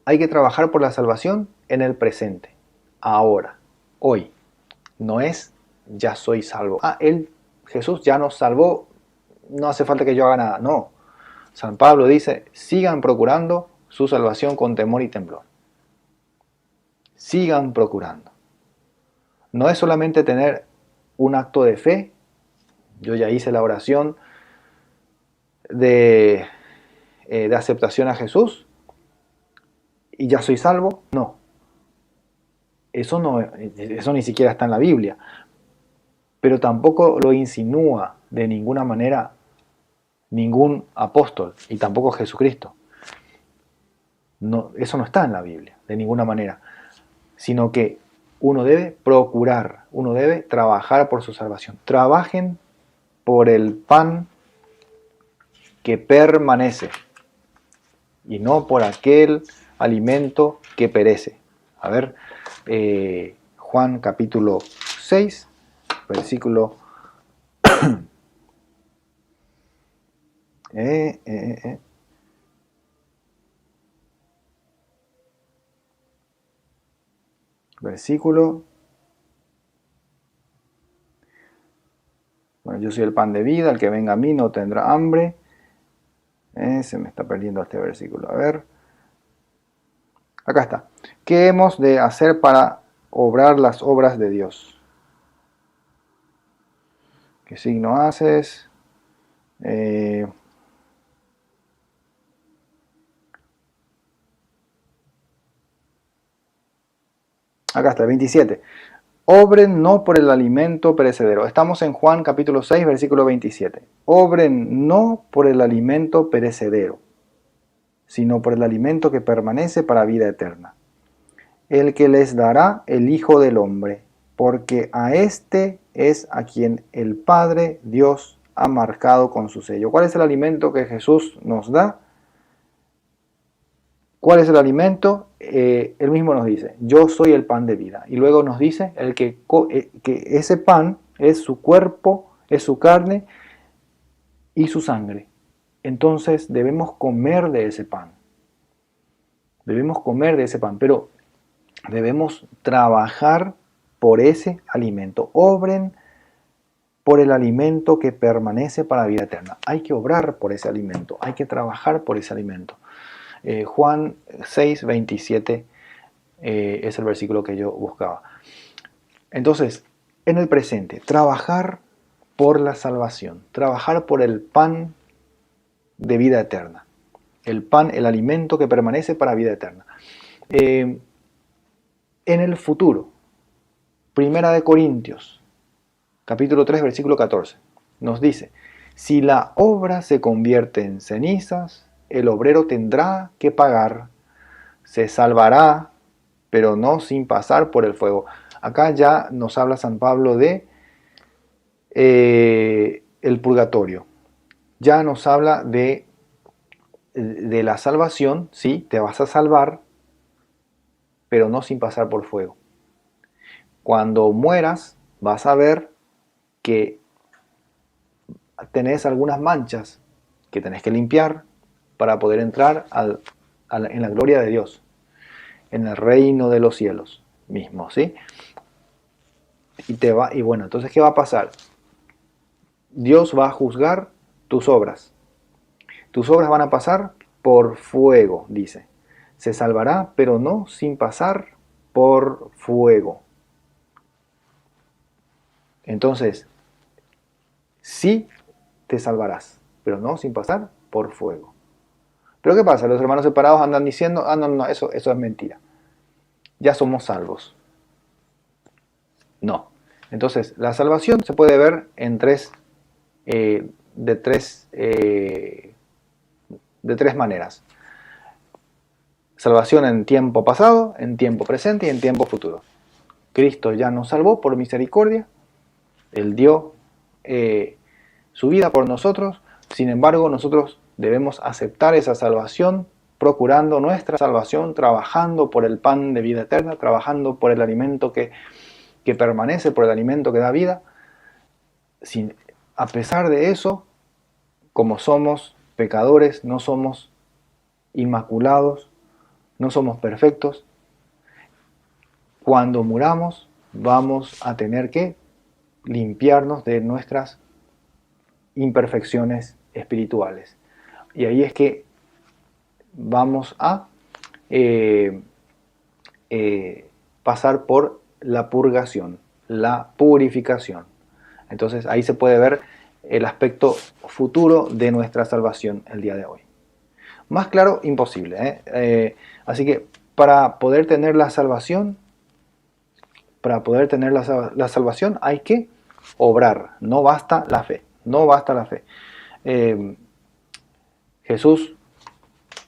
hay que trabajar por la salvación en el presente, ahora, hoy. No es ya soy salvo. Jesús ya nos salvó, no hace falta que yo haga nada. No. San Pablo dice, sigan procurando su salvación con temor y temblor. Sigan procurando. No es solamente tener un acto de fe. Yo ya hice la oración de aceptación a Jesús y ya soy salvo. No. Eso ni siquiera está en la Biblia. Pero tampoco lo insinúa de ninguna manera ningún apóstol y tampoco Jesucristo. No, eso no está en la Biblia, de ninguna manera. Sino que uno debe procurar, uno debe trabajar por su salvación. Trabajen por el pan que permanece y no por aquel alimento que perece. A ver, Juan capítulo 6, versículo... versículo... Bueno, yo soy el pan de vida, el que venga a mí no tendrá hambre. Se me está perdiendo este versículo. A ver. Acá está. ¿Qué hemos de hacer para obrar las obras de Dios? ¿Qué signo haces? Acá está, el 27. Obren no por el alimento perecedero. Estamos en Juan capítulo 6, versículo 27. Obren no por el alimento perecedero, sino por el alimento que permanece para vida eterna, el que les dará el Hijo del Hombre, porque a éste es a quien el Padre Dios ha marcado con su sello. ¿Cuál es el alimento que Jesús nos da? ¿Cuál es el alimento? Él mismo nos dice, yo soy el pan de vida. Y luego nos dice que ese pan es su cuerpo, es su carne y su sangre. Entonces debemos comer de ese pan. Debemos comer de ese pan, pero debemos trabajar por ese alimento. Obren por el alimento que permanece para la vida eterna. Hay que obrar por ese alimento, hay que trabajar por ese alimento. Juan 6, 27 es el versículo que yo buscaba. Entonces, en el presente, trabajar por la salvación, trabajar por el pan de vida eterna. El pan, el alimento que permanece para vida eterna. En el futuro, Primera de Corintios, capítulo 3, versículo 14, nos dice, si la obra se convierte en cenizas, el obrero tendrá que pagar, se salvará, pero no sin pasar por el fuego. Acá ya nos habla San Pablo de el purgatorio. Ya nos habla de la salvación, sí, te vas a salvar, pero no sin pasar por fuego. Cuando mueras, vas a ver que tenés algunas manchas que tenés que limpiar para poder entrar en la gloria de Dios, en el reino de los cielos mismo, ¿sí? Y bueno, entonces, ¿qué va a pasar? Dios va a juzgar tus obras. Tus obras van a pasar por fuego, dice. Se salvará, pero no sin pasar por fuego. Entonces, sí te salvarás, pero no sin pasar por fuego. Pero ¿qué pasa? Los hermanos separados andan diciendo, no, eso es mentira. Ya somos salvos. No. Entonces, la salvación se puede ver en de tres maneras. Salvación en tiempo pasado, en tiempo presente y en tiempo futuro. Cristo ya nos salvó por misericordia. Él dio su vida por nosotros. Sin embargo, nosotros debemos aceptar esa salvación, procurando nuestra salvación, trabajando por el pan de vida eterna, trabajando por el alimento que permanece, por el alimento que da vida. A pesar de eso, como somos pecadores, no somos inmaculados, no somos perfectos, cuando muramos vamos a tener que limpiarnos de nuestras imperfecciones espirituales. Y ahí es que vamos a pasar por la purgación, la purificación. Entonces ahí se puede ver el aspecto futuro de nuestra salvación el día de hoy. Más claro, imposible. Así que para poder tener la salvación, hay que obrar. No basta la fe. No basta la fe. Jesús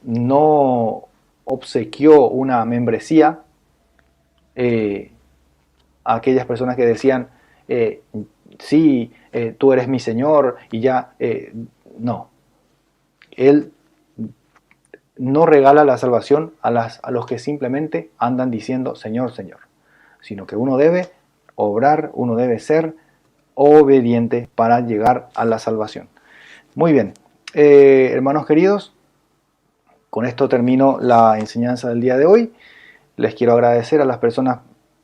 no obsequió una membresía a aquellas personas que decían, sí, tú eres mi Señor y ya, no. Él no regala la salvación a los que simplemente andan diciendo Señor, Señor, sino que uno debe obrar, uno debe ser obediente para llegar a la salvación. Muy bien, hermanos queridos, con esto termino la enseñanza del día de hoy. Les quiero agradecer a las personas,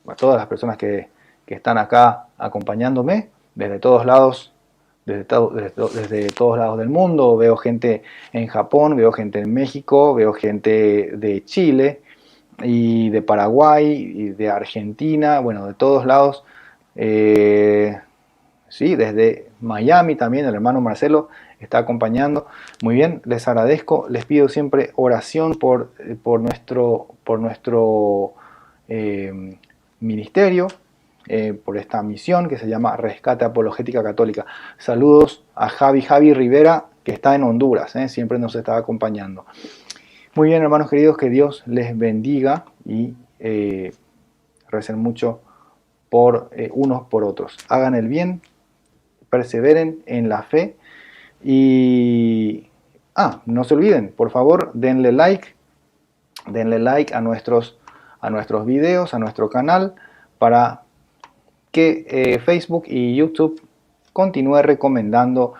a todas las personas que están acá acompañándome desde todos lados, desde todos lados del mundo. Veo gente en Japón, veo gente en México, veo gente de Chile y de Paraguay y de Argentina, bueno, de todos lados. Sí, desde Miami también el hermano Marcelo está acompañando. Muy bien, les agradezco. Les pido siempre oración por nuestro ministerio, por esta misión que se llama Rescate Apologética Católica. Saludos a Javi Rivera, que está en Honduras, siempre nos está acompañando. Muy bien, hermanos queridos, que Dios les bendiga y recen mucho por unos por otros. Hagan el bien, perseveren en la fe y no se olviden, por favor, denle like a nuestros videos, a nuestro canal, para que Facebook y YouTube continúe recomendando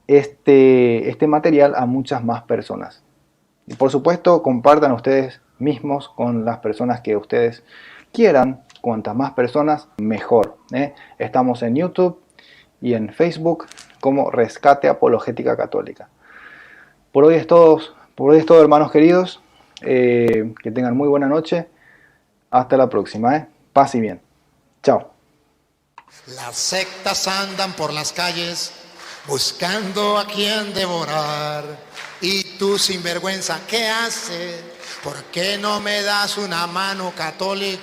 este material a muchas más personas. Y por supuesto, compartan ustedes mismos con las personas que ustedes quieran. Cuantas más personas, mejor. Estamos en YouTube y en Facebook como Rescate Apologética Católica. Por hoy es todo, hermanos queridos. Que tengan muy buena noche. Hasta la próxima. Paz y bien. Chao. Las sectas andan por las calles buscando a quien devorar. Y tú, sinvergüenza, ¿qué haces? ¿Por qué no me das una mano, católico?